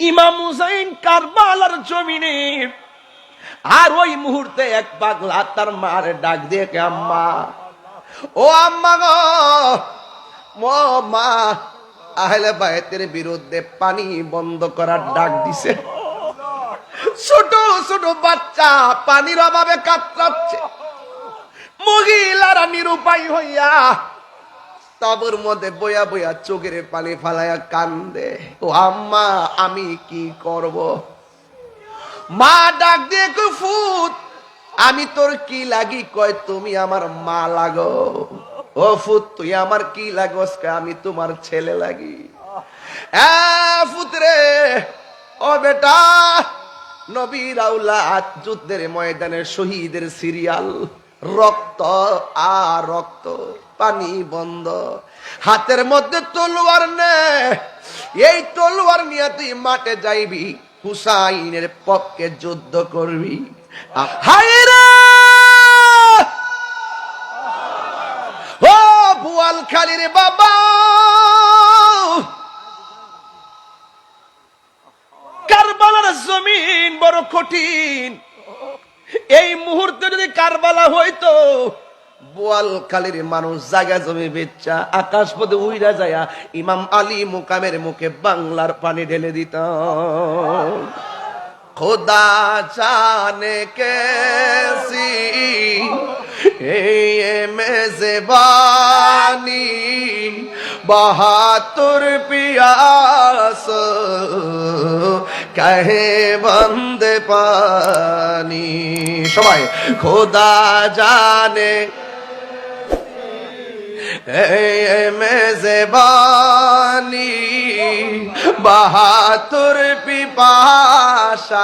ইমাম হুসাইন কারবালার জমিনে। আর ওই মুহূর্তে এক পাগলা তার মার ডাক দিয়ে কে, আম্মা, ও আম্মা গো, ও মা, আহলে বাইতের বিরুদ্ধে পানি বন্ধ করার ডাক দিছে। ছোট ছোট বাচ্চা পানির অভাবে কাতরাচ্ছে, মহিলারা নিরুপায় হইয়া তাবুর মধ্যে বইয়া বইয়া চোখের পানি ফালাইয়া কান্দে। ও আম্মা, আমি কি করব? মা ডাক দিয়ে কই, ফুত, আমি তোর কি লাগি? কয়, তুমি আমার মা লাগো। ও ফুত, তুই আমার কি লাগোস? আমি তোমার ছেলে লাগি। ফুতরে, ও বেটা, নবীর আওলাদ, যুদ্ধের ময়দানে শহীদের সিরিয়াল, রক্ত আর রক্ত, পানি বন্ধ, হাতের মধ্যে তলোয়ার নে, এই তলোয়ার নিয়ে তুই মাঠে যাইবি, হুসাইনের পক্ষে যুদ্ধ করবি। হায়রে ও বোয়ালখালীর বাবা, কারবালার জমিন বড় কঠিন। এই মুহূর্তে যদি কারবালা হইতো, বোয়ালখালীর মানুষ জায়গা জমি বেচা আকাশ পথে উইরা যায় ইমাম আলী মুকামের মুখে বাংলার পানি ঢেলে দিত। খোদা জানে কেসি মেজবানি, বাহাতুর পিয়াস কহে বন্দে পানি। সবাই খোদা জানে মেজবানি, বাহাতুর পিপাসায়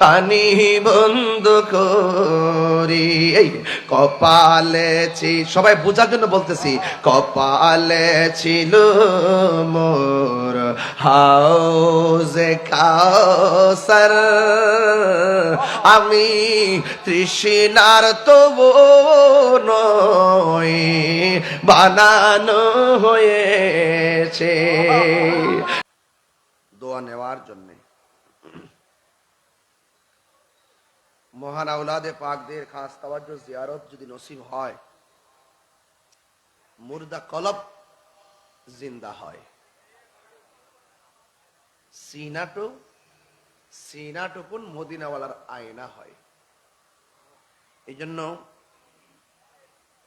পানি বন্ধ করি। এই কপালে সবাই বোঝার জন্য বলতেছি, কপালে ছিল মোর হাউজে কাউসার, আমি তৃষ্ণার তবু নয় বানানো হয়েছে। দোয়া নেওয়ার জন্য মহান আওলাদে পাকদের খাস তাওয়াজ্জুহ জিয়ারত যদি নসিব হয়, মুর্দা কলব জিন্দা হয়। সিনাটুকুন মদিনাওয়ালার আয়না হয়। এই জন্য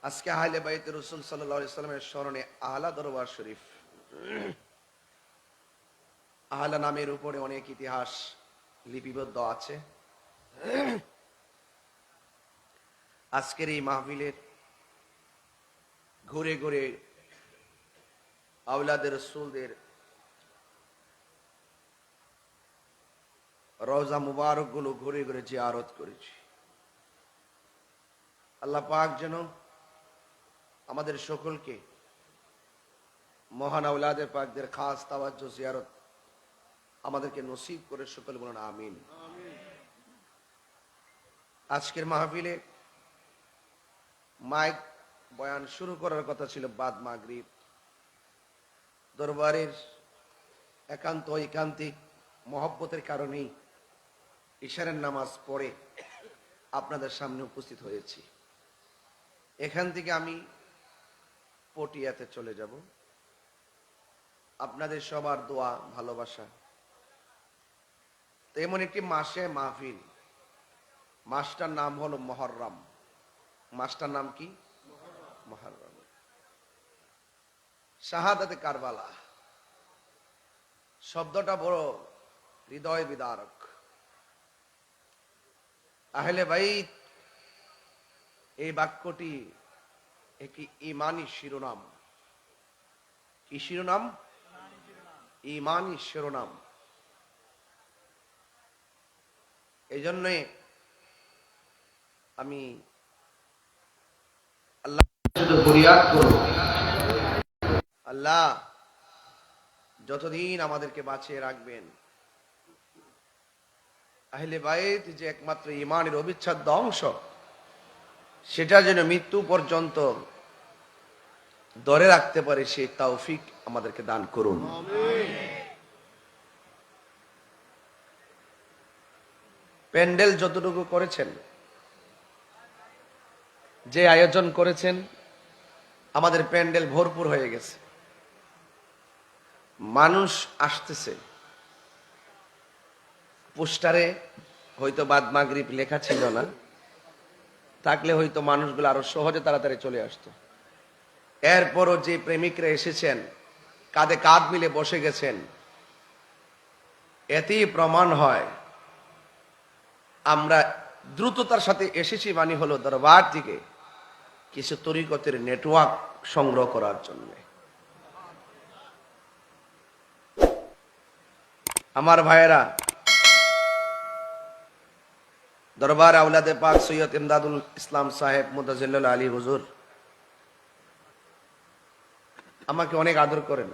আজকে আহলে বাইতে রাসূল সাল্লাল্লাহু আলাইহি সাল্লামের স্মরণে আহলা দরবার শরীফ, আহলা নামের উপরে অনেক ইতিহাস লিপিবদ্ধ আছে। আজকের এই মাহফিলের ঘুরে ঘুরে আওলাদের রাসূলদের রওজা মুবারক গুলো ঘুরে ঘুরে জিয়ারত করেছি। আল্লাহ পাক যেন আমাদের সকলকে মহান আওলাদে পাকদের খাস তাওয়াজ্জুহ জিয়ারত আমাদেরকে নসিব করে, সকল বলুন আমিন। আজকের মাহফিলে মাইক বয়ান শুরু করার কথা ছিল বাদ মাগরিব। দরবারের একান্ত ঐকান্তিক মহব্বতের কারণেই ইশারের নামাজ পড়ে আপনাদের সামনে উপস্থিত হয়েছি। এখান থেকে আমি পটিয়াতে চলে যাব। আপনাদের সবার দোয়া ভালোবাসা, তো এমন একটি মাসে মাহফিল, মাসটার নাম হলো মুহররম। মাসটার নাম কি? মুহররম। শাহাদাতে কারবালা শব্দটা বড় হৃদয় বিদারক। আহলে বাইত এই বাক্যটি একটি ঈমানি শিরোনাম। কি শিরোনাম? ঈমানি শিরোনাম। এই জন্যে আমি আল্লাহ ফরিয়াদ করব, আল্লাহ যতদিন আমাদেরকে বাঁচিয়ে রাখবেন, আহলে বাইত যে একমাত্র ঈমানের অবিচ্ছেদ্য অংশ, সেটা যেন মৃত্যু পর্যন্ত ধরে রাখতে পারে, সেই তৌফিক আমাদেরকে দান করুন। প্যান্ডেল যতটুকু করেছেন, যে আয়োজন করেছেন, আমাদের প্যান্ডেল ভরপুর হয়ে গেছে, মানুষ আসতেছে। পোস্টারে হয়তো বাদ মাগরিব লেখা ছিল না, থাকলে হয়তো মানুষগুলো আরো সহজে তাড়াতাড়ি চলে আসতো। এরপরও যে প্রেমিকরা এসেছেন, কাঁধে কাঁধ মিলে বসে গেছেন, এতেই প্রমাণ হয় আমরা দ্রুততার সাথে এসেছি, মানে হলো দরবার থেকে কিছু তরিকতের নেটওয়ার্ক সংগ্রহ করার জন্য। আমার ভাইয়েরা, দরবার আউলাদে পাক সৈয়দ ইমদাদুল ইসলাম সাহেব মুতাজিল্লুল আলী হুজুর আমাকে অনেক আদর করেন,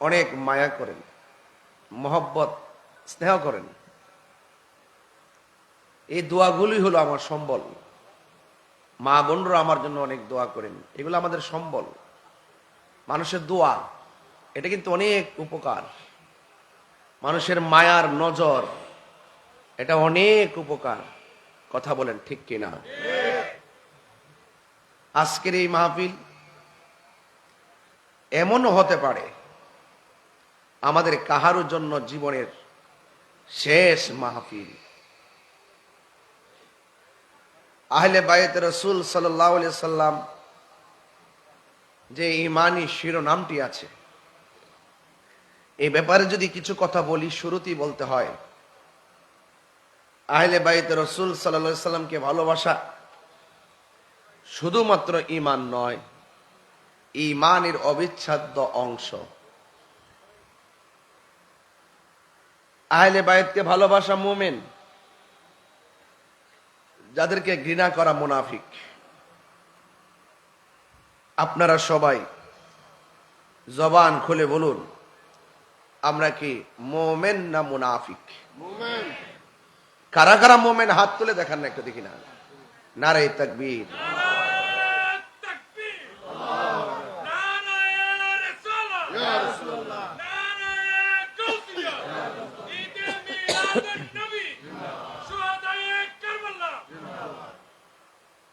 অনেক মায়া করেন, মহব্বত স্নেহ করেন। এই দোয়াগুলি হলো আমার সম্বল। মা বোনরা আমার জন্য অনেক দোয়া করেন, এগুলো আমাদের সম্বল। মানুষের দোয়া এটা কিন্তু অনেক উপকার। মানুষের মায়ার নজর এটা অনেক উপকার। কথা বলেন ঠিক কিনা? আজকের এই মাহফিল এমনও হতে পারে আমাদের কাহারও জন্য জীবনের শেষ মাহফিল। আহলে বায়ত রাসূল সাল্লাল্লাহু আলাইহি সাল্লাম যে ঈমানি শিরোনামটি আছে, এই ব্যাপারে যদি কিছু কথা বলি, শুরুতেই বলতে হয় আহলে বায়ত রাসূল সাল্লাল্লাহু আলাইহি সাল্লামকে ভালোবাসা শুধুমাত্র ঈমান নয়, ঈমানের অবিচ্ছেদ্য অংশ। আহলে বায়তকে ভালোবাসা মুমিন, যাদেরকে ঘৃণা করা মুনাফিক। আপনারা সবাই জবান খুলে বলুন, আমরা কি মুমিন না মুনাফিক? মুমিন। কারা কারা মুমিন হাত তুলে দেখান না, একটু দেখি না। নারে তাকবীর।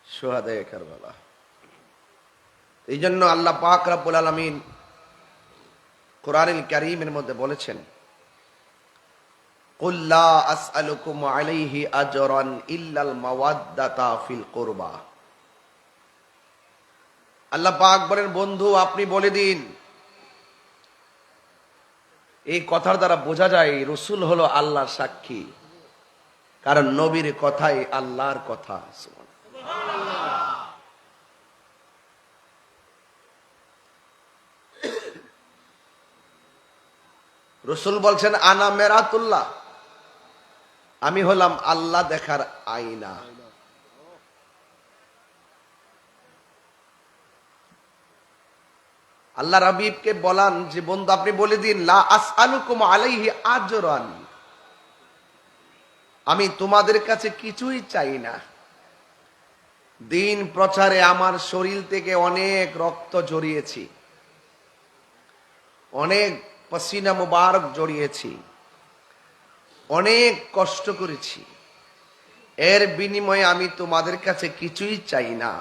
শুহাদায়ে কারবালা। এই জন্য আল্লাহ পাক রব্বুল আলামিন কোরআনুল কারীমের মধ্যে বলেছেন, কুল লা আসআলুকুম আলাইহি আজরান ইল্লাল মাওয়াদ্দাতা ফিল কুরবা। আল্লাহ পাক বলেন, বন্ধু আপনি বলে দিন। এই কথার দ্বারা বোঝা যায় রাসূল হলো আল্লাহর সাক্ষী, কারণ নবীর কথাই আল্লাহর কথা। রাসূল বলছেন, আনা মেরাতুল্লাহ, আমি হলাম আল্লাহ দেখার আয়না। আল্লাহ হাবিবকে বলান যে বন্ধু আপনি বলে দিন, লা আসআলুকুম আলাইহি আজরান, আমি তোমাদের কাছে কিছুই চাই না। দিন প্রচারে আমার শরীর থেকে অনেক রক্ত জড়িয়েছি, অনেক পসিনা মুবারক জড়িয়েছি, অনেক কষ্ট করেছি। এর বিনিময়ে আমি তোমাদের কাছে কিছুই চাই না।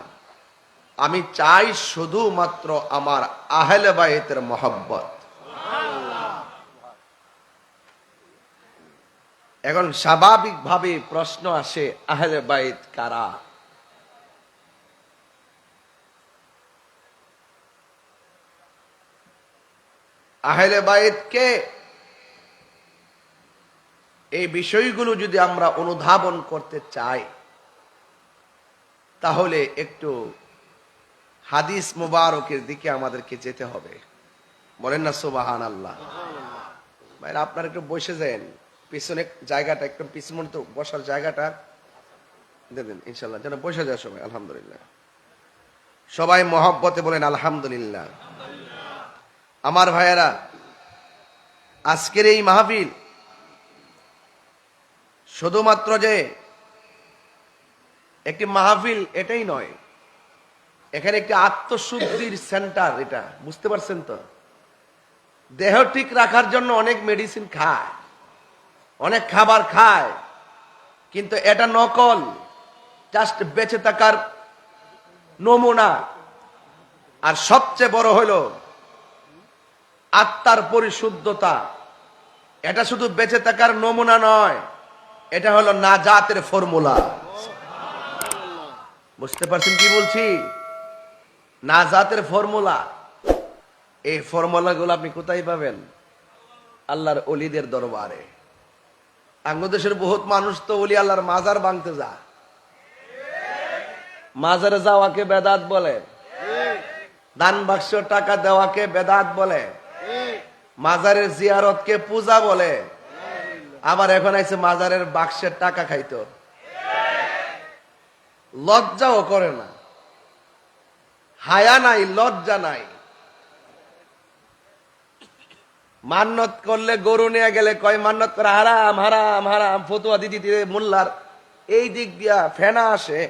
আমি চাই শুধুমাত্র আমার আহলে বায়তের মহব্বত। এখন স্বাভাবিকভাবে প্রশ্ন আসে, আহলে বায়ত কারা? আহলে বায়ত কে? এই বিষয়গুলো যদি আমরা অনুধাবন করতে চাই, তাহলে একটু হাদিস মুবারকের দিকে আমাদেরকে যেতে হবে। বলেন না সুবহানাল্লাহ। ভাইরা আপনারা একটু বসে যান, পিছনে জায়গাটা একটু পিছনে, তো বসার জায়গাটা দেবেন ইনশাল্লাহ, যেন বসে যায় সবাই। আলহামদুলিল্লাহ, সবাই মহব্বতে বলেন আলহামদুলিল্লাহ। আমার ভাইয়েরা, আজকের এই মাহফিল শুধুমাত্র যে একটি মাহফিল এটাই নয়, এখানে একটি আত্মশুদ্ধির সেন্টার। এটা বুঝতে পারছেন তো? দেহ ঠিক রাখার জন্য অনেক মেডিসিন খায়, অনেক খাবার খায়, কিন্তু এটা নকল, জাস্ট বেঁচে থাকার নমুনা। আর সবচেয়ে বড় হলো আত্মার পরিশুদ্ধতা। এটা শুধু বেঁচে থাকার নমুনা নয়, এটা হলো নাজাতের ফর্মুলা। বুঝতে পারছেন কি বলছি? নাজাতের ফর্মুলা। এই ফর্মুলাগুলো আপনি কোথায় পাবেন? আল্লাহর ওলিদের দরবারে। বাংলাদেশের বহুত মানুষ তো ওলি আল্লাহর মাজার ভাঙতে যা। মাজারে যাওয়াকে বেদাত বলে, দান বাক্স টাকা দেওয়াকে বেদাত বলে, মাজারের জিয়ারতকে পূজা বলে। আবার এখন আইছে মাজারের বাক্সের টাকা খাইতো, লজ্জাও করে না, হায়া নাই, লজ্জা নাই। মান্নত করলে গরু নিয়ে গেলে কয় মান্নত করে হারাম হারাম হারাম, ফতুয়া দিদি দিদি মোল্লার এই দিক দিয়া ফেনা আসে।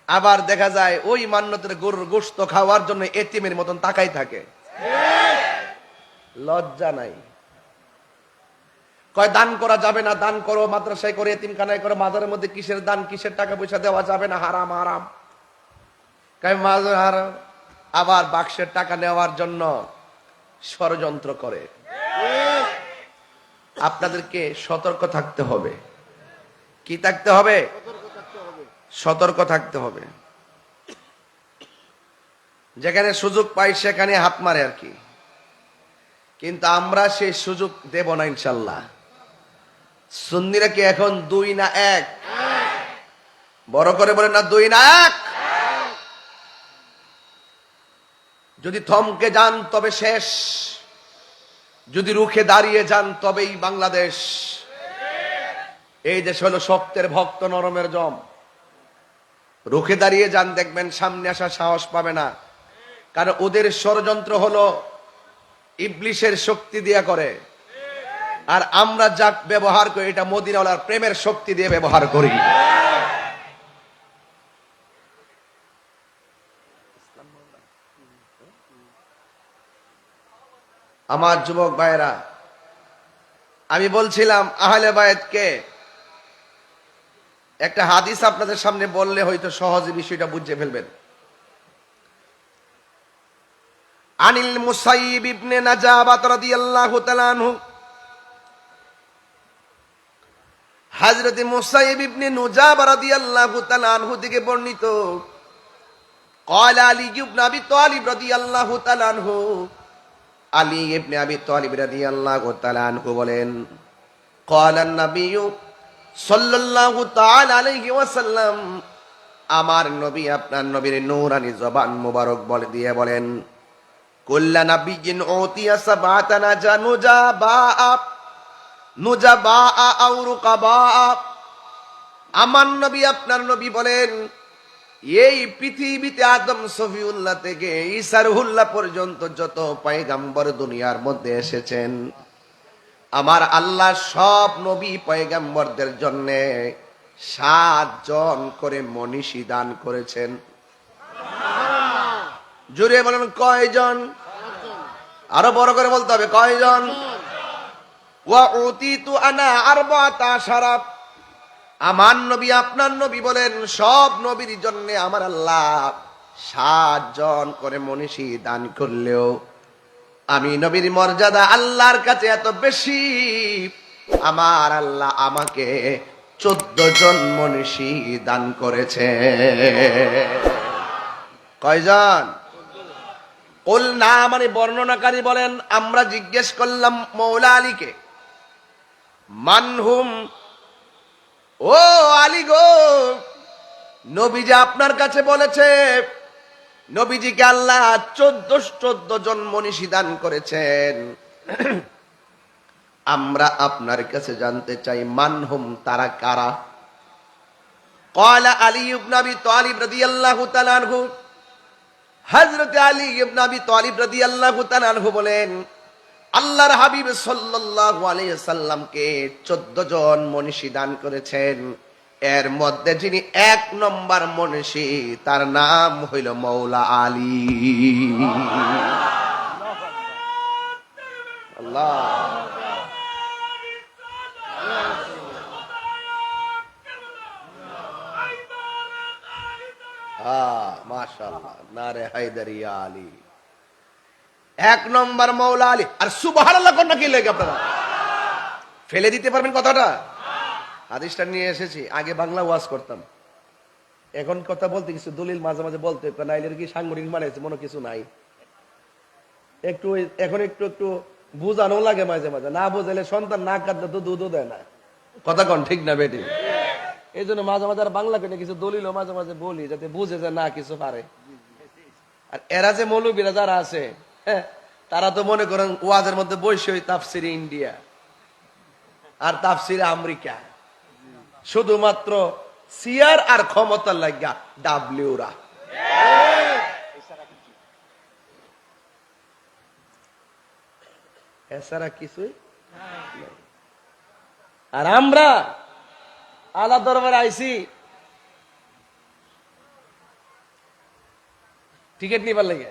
আবার দেখা যায় ওই মান্নতের গরুর গোশত খাওয়ার জন্য এতিমের মতন তাকাই থাকে, লজ্জা নাই। কয় দান করা যাবে না, দান করো মাদ্রাসায় করে, এতিমখানায় করো, মাজারের মধ্যে কিসের দান, কিসের টাকা পয়সা দেওয়া যাবে না, হারাম হারাম। কয় মাজার হারাম। আবার বাক্সের টাকা নেওয়ার জন্য ষড়যন্ত্র করে। আপনাদেরকে সতর্ক থাকতে হবে। কি থাকতে হবে? সতর্ক থাকতে হবে। যেখানে সুযোগ পাই সেখানে হাত মারে আর কি, কিন্তু আমরা সেই সুযোগ দেব না ইনশাল্লাহ। সুন্নিরা কি এখন 2 না 1? বড় করে বলেন না 2 না 1। যদি থমকে যান তবে শেষ, যদি রুখে দাঁড়িয়ে যান তবেই বাংলাদেশ। এই দেশ হলো শক্তের ভক্ত, নরমের জম। রুখে দাঁড়িয়ে যান, দেখবেন সামনে আসার সাহস পাবে না। কারণ ওদের ষড়যন্ত্র হলো ইবলিশের শক্তি দিয়া করে, আর আমরা যা ব্যবহার করি এটা মদিনাওয়ালার প্রেমের শক্তি দিয়ে ব্যবহার করি। আমার যুবক ভাইরা, আমি বলছিলাম আহলে বায়াতকে একটা হাদিস আপনাদের সামনে বললে হয়তো সহজে বিষয়টা বুঝে ফেলবেন। আনিল মুসাইয়িব ইবনে নাজাবাত রাদিয়াল্লাহু তাআলা আনহু, হযরত মুসাইয়িব ইবনে নুজাবা রাদিয়াল্লাহু তাআলা আনহু থেকে বর্ণিত, قال علي بن ابي طالب رضي الله تعالى عنه, আলী ইবনে আবি তালিব রাদিয়াল্লাহু তাআলা আনহু বলেন, قال النبي সাল্লাল্লাহু তাআলা আলাইহি ওয়াসাল্লাম, আমার নবী আপনার নবীর নূরানি জবান মুবারক বলে দিয়ে বলেন, কুল্লা নাবিয়্যিন উতিয়া সাবআতানা জানুজাবা নুজাবা আও রুকাবা। আমার নবী আপনার নবী বলেন, এই পৃথিবীতে আদম সফিউল্লাহ থেকে ঈসা রুহুল্লাহ পর্যন্ত যত পয়গম্বর দুনিয়ার মধ্যে এসেছেন, আমার আল্লাহ সব নবী পয়গম্বরদের জন্য 7 জন করে মনীষী দান করেছেন। জোরে বলেন কয়জন? আরো বড় করে বলতে হবে, কয়জন? ওয়া উতিতু আনা আরবাতা শারাব। আমার নবী আপনার নবী বলেন, সব নবীর জন্য আমার আল্লাহ 7 জন করে মনীষী দান করলেও আমি নবীর মর্যাদা আল্লাহর কাছে এত বেশি, আমার আল্লাহ আমাকে 14 জন মনীষী দান করেছে। কয়জন? কুল না, মানে বর্ণনাকারী বলেন, আমরা জিজ্ঞেস করলাম মৌলা আলীকে, মানহুম, ও আলী গো, নবীজি আপনার কাছে বলেছে নবীজিকে আল্লাহ 14 জন মনীষী দান করেছেন। আমরা আপনার কাছে জানতে চাই মানহুম, তারা কারা? ক্বালা আলী ইবনে আবি তালিব রাদিয়াল্লাহু তাআলা আনহু, হযরত আলী ইবনে আবি তালিব রাদিয়াল্লাহু তাআলা আনহু বলেন, আল্লাহর হাবিব সাল্লাল্লাহু আলাইহি সাল্লামকে 14 জন মনীষী দান করেছেন। এর মধ্যে যিনি 1 নম্বর মনীষী, তার নাম হইল মৌলা আলী। আল্লাহ হ্যাঁ মাশাআল্লাহ, নারে হায়দারি আলী। এক নম্বর মৌলা আলী। আর সুবহানাল্লাহ কোন কি লেগে আপনারা ফেলে দিতে পারবেন কথাটা? হাদিসটা নিয়ে এসেছি, আগে বাংলা ওয়াজ করতাম, এখন কথা বলতে কিছু দলিল মাঝে মাঝে বলতে নাইলের কি সাংগঠনিক মানে মনে কিছু নাই, একটু এখন একটু একটু বুঝানো লাগে মাঝে মাঝে, না বুঝাইলে সন্তান না কাঁদলে তো দুধও দেয় না। কথা কন ঠিক না বেটি? এই জন্য মাঝে মাঝে আর বাংলা কেন কিছু দলিল মাঝে মাঝে বলি, যাতে বুঝে যে না কিছু পারে। আর এরা যে মৌলবীরা যারা আছে, হ্যাঁ, তারা তো মনে করেন ওয়াজের মধ্যে বসে ওই তাফসিরে ইন্ডিয়া আর তাফসিরে আমেরিকা, শুধুমাত্র সিয়ার আর ক্ষমতার লাগা ডাব্লিউরা। এছাড়া কিছুই। আর আমরা আল্লাহ দরবারে আইছি টিকিট নিবার লাগে,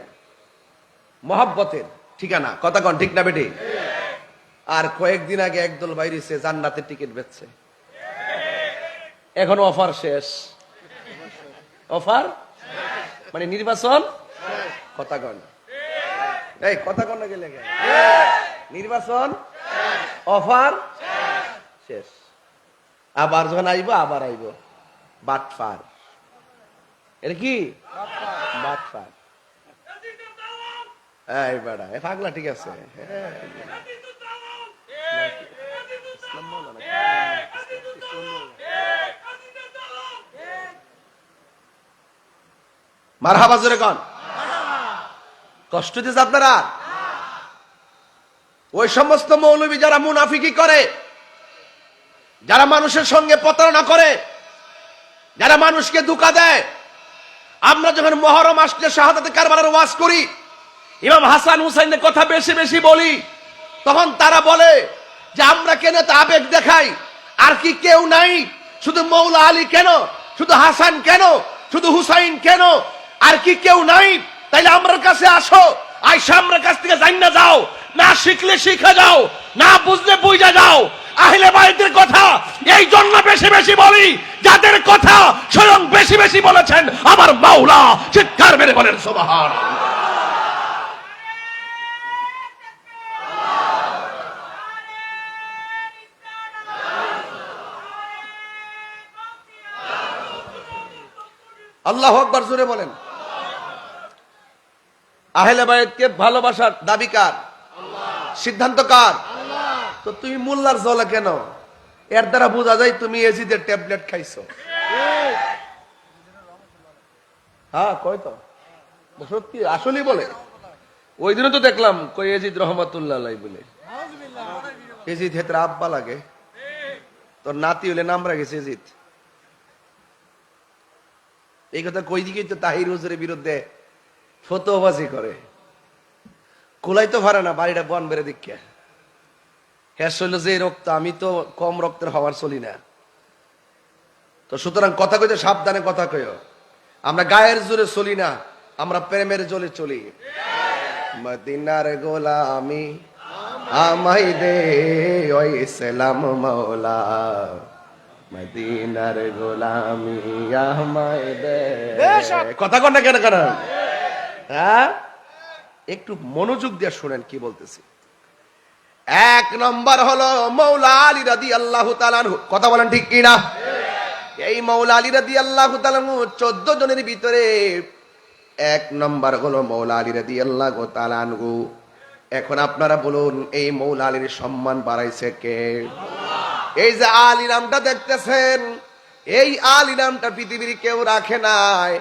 মহাব্বতের ঠিকানা। কথা কন ঠিক না বেটি? আর কয়েকদিন আগে একদল বাইরেছে জান্নাতের টিকিট বেচছে, এখন অফার শেষ। অফার মানে নির্বাচন। কথা কন, এই কথা কন না গেলে নির্বাচন, অফার শেষ। আবার যখন আইব আবার আইব বাটফার। এটা কি বাটফার? এই বেড়া এ পাগলা, ঠিক আছে। মারহাবা জোরে কন। কষ্ট দিয়েছে আপনারা? ওই সমস্ত মৌলবী যারা মুনাফিকি করে, যারা মানুষের সঙ্গে প্রতারণা করে, যারা মানুষকে ধোঁকা দেয়। আমরা যখন মুহররম আসলে শাহাদাতে কারবালার ওয়াজ করি, ইমাম হাসান হুসাইনের কথা বেশি বেশি বলি, তখন তারা বলে যে আমরা কেন তা আবেগ দেখাই, আর কি কেউ নাই? শুধু মৌলা আলী কেন? শুধু হাসান কেন? শুধু হুসাইন কেন? আর কি কেউ নাই? তাইলে আমার কাছে আসো, আইসা আমার কাছ থেকে জান্না যাও, না শিখলে শিখে যাও, না বুঝলে বুঝা যাও। আহলে বাইতের কথা এই জন্য বেশি বেশি বলি, যাদের কথা স্বয়ং বেশি বেশি বলেছেন আমার মাওলা। চিৎকার মেরে বলেন সুবহানাল্লাহ। আল্লাহু আকবার জোরে বলেন। আহলে বাইতকে ভালোবাসার দাবি কার? সিদ্ধান্ত কার? তো তুমি মোল্লার জলে কেন? এর দ্বারা বোঝা যায় তুমি এজিদের ট্যাবলেট খাইছো। হ্যাঁ কই তো সত্যি আসলেই বলে। ওই দিনও তো দেখলাম কই এজিদ রহমাতুল্লাহ আলাইহি বলে। এজিদ হেতরা আব্বা লাগে, তোর নাতি হলে নাম রাখেছে এজিদ। এই কথা কই দিকেই তো তাহির হুজুরের বিরুদ্ধে ফতোয়াবাজি করে। কুলাই তো পারে না, বাড়িটা বন বেড়ে দীক্ষা। হ্যাঁ শৈল যে রক্ত, আমি তো কম রক্তের হওয়ার চলি না। তো সুতরাং কথা কইতে সাবধানে কথা কইও। আমরা গায়ের জোরে চলি না, আমরা প্রেমের জোরে চলি। মদিনার গোলামি আমাই দে ওই সালাম মাওলা, মদিনার গোলামি আমাই দে। কথা কন না কেন কেন? হ্যাঁ একটু মনোযোগ দিয়ে শুনেন কি বলতেছি। এক নম্বর হলো মৌলা আলী রাদিয়াল্লাহু তাআলা আনহু। কথা বলেন ঠিক কি না? এই মৌলা আলী রাদিয়াল্লাহু তাআলা আনহু 14 জনের ভিতরে এক নম্বর হলো মৌলা আলী রাদিয়াল্লাহু তাআলা আনহু। এখন আপনারা বলুন এই মৌলা আলীর সম্মান বাড়াইছে কে? এই যে আলী নামটা দেখতেছেন, এই আলী নামটা পৃথিবীর কেউ রাখে নাই,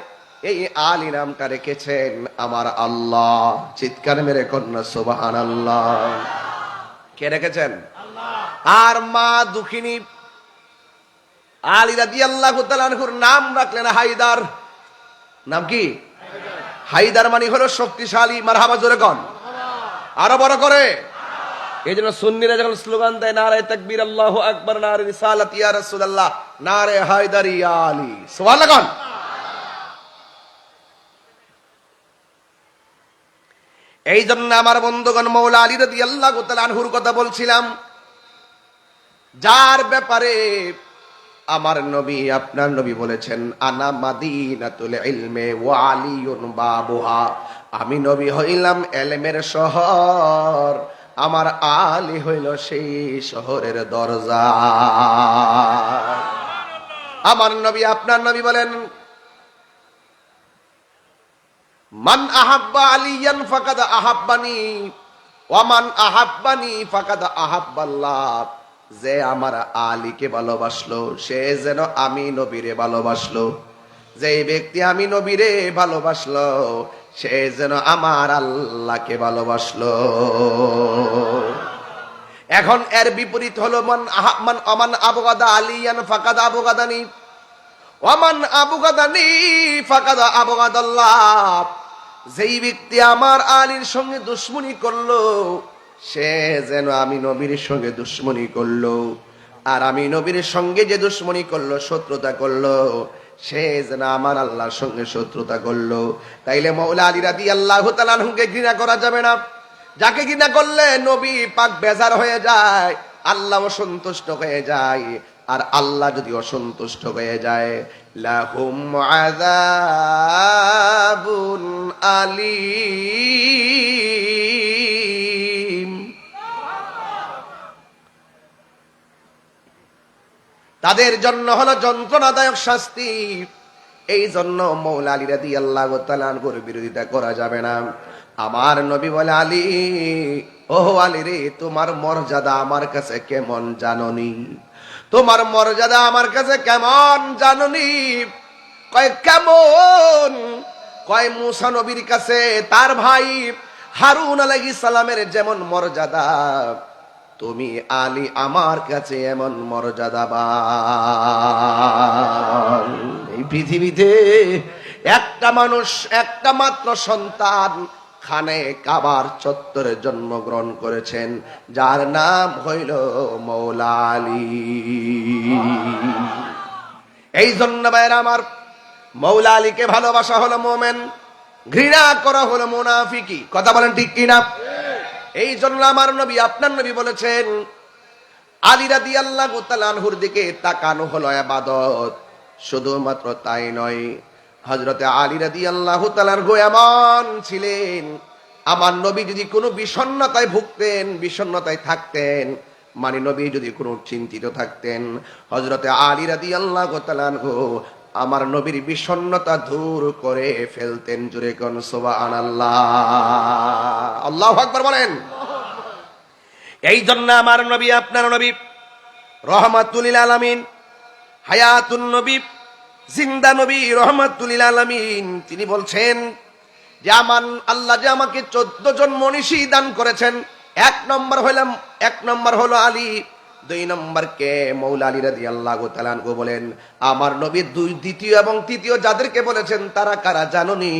এই আলী নামটা রেখেছেন আমার আল্লাহ। চিৎকার মেরে কন্যা সুবহানাল্লাহ। কে রেখেছেন? আর মা দুঃখিনী আলী রাদিয়াল্লাহু তাআলা আনহুর নাম রাখলেন হায়দার। নাম কি? হায়দার মানে হলো শক্তিশালী। মারহাবা জোরে কন, আরো বড় করে। এই জন্য সুন্নিরা যখন স্লোগান দেয় নারে তাকবীর আল্লাহু আকবার, নারে রিসালাত ইয়া রাসূলুল্লাহ, নারে হায়দার ইয়া আলী, সুবহানাল্লাহ কন। এই জন্য আমার বন্ধুগণ মৌলা আলী রাদিয়াল্লাহু তাআলা আনহুর কথা বলছিলাম, যার ব্যাপারে আমার নবী আপনার নবী বলেছেন আনা মাদিনাতুল ইলমে ওয়া আলিয়ুন বাবুহা, আমি নবী হইলাম এলেমের শহর, আমার আলী হইল সেই শহরের দরজা। আমার নবী আপনার নবী বলেন মান আহাব্বা আলিয়ান ফাকাদ আহাব্বানি ওয়া মান আহাব্বানি ফাকাদ আহাব্বাল্লাহ, যে আমার আলীকে ভালোবাসলো সে যেন আমি নবীরে ভালোবাসলো, যে ব্যক্তি আমি নবীরে ভালোবাসলো সে যেন আমার আল্লাহকে ভালোবাসলো। এখন এর বিপরীত হলো মান আমান আবগাদা আলিয়ান ফাকাদ আবগাদানি ওয়া মান আবগাদানি ফাকাদ আবগাদাল্লাহ, যেই ব্যক্তি আমার আলীর সঙ্গে দুশ্মনী করলো সে যেন আমি নবীর সঙ্গে দুশ্মনী করলো, আর আমি নবীর সঙ্গে যে দুশ্মনী করলো শত্রুতা করলো সে যেন আমার আল্লাহর সঙ্গে শত্রুতা করলো। তাইলে মৌলা আলী রাদিয়াল্লাহু তাআলা আনহুকে ঘৃণা করা যাবে না, যাকে ঘৃণা করলে নবী পাক বেজার হয়ে যায়, আল্লাহ অসন্তুষ্ট হয়ে যায়, আর আল্লাহ যদি অসন্তুষ্ট হয়ে যায় লাহুম আযাবুন আলীম, তাদের জন্য হলো যন্ত্রণাদায়ক শাস্তি। এই জন্য মৌলা আলী রাদিয়াল্লাহু তাআলা আনহুর বিরোধিতা করা যাবে না। আমার নবী বলে আলী, ওহো আলী রে, তোমার মর্যাদা আমার কাছে কেমন জাননি, তোমার মর্যাদা আমার কাছে কেমন জাননি। কয় কেমন? কয় মুসা নবীর কাছে তার ভাই হারুন আলাইহিস সালামের যেমন মর্যাদা, তুমি আলী আমার কাছে এমন মর্যাদাবান। এই পৃথিবীতে একটা মানুষ, একটা মাত্র সন্তান খানে কাবার চত্বরে জন্মগ্রহণ করেছেন, যার নাম হইল মৌলা আলী। এই জন্য ভাইরা আমার, মৌলা আলীকে ভালোবাসা হলো মোমেন, ঘৃণা করা হলো মুনাফিকি। কথা বলেন ঠিক কিনা? এই জন্য আমার নবী আপনার নবী বলেছেন আলী রাদিয়াল্লাহু তাআলা আনহুর দিকে তাকানো হলো ইবাদত। শুধুমাত্র তাই নয়, হযরতে আলী রাদিয়াল্লাহু তাআলা আনহু এমন ছিলেন, আমার নবী যদি কোনো বিষণ্ণতায় ভুগতেন, বিষণ্ণতায় থাকতেন, মানে নবী যদি কোনো চিন্তিত থাকতেন, হযরতে আলী রাদিয়াল্লাহু তাআলা আনহু আমার নবীর বিষণ্ণতা দূর করে ফেলতেন। জোরে কোন সুবহানাল্লাহ, আল্লাহু আকবার বলেন। এই জন্য আমার নবী আপনার নবী রহমাতুল লিল আলামিন, হায়াতুন নবী, জিন্দা নবী, রহমাতুল লিল আলামিন, তিনি বলছেন যে আমার আল্লাহ যে আমাকে 14 জন মনীষী দান করেছেন, এক নম্বর হলো আলী, 2 নম্বর কে? মৌলা আলী রাদিয়াল্লাহু তাআলা আনহু বলেন আমার নবী দ্বিতীয় এবং তৃতীয় যাদেরকে বলেছেন তারা কারা জানোনি?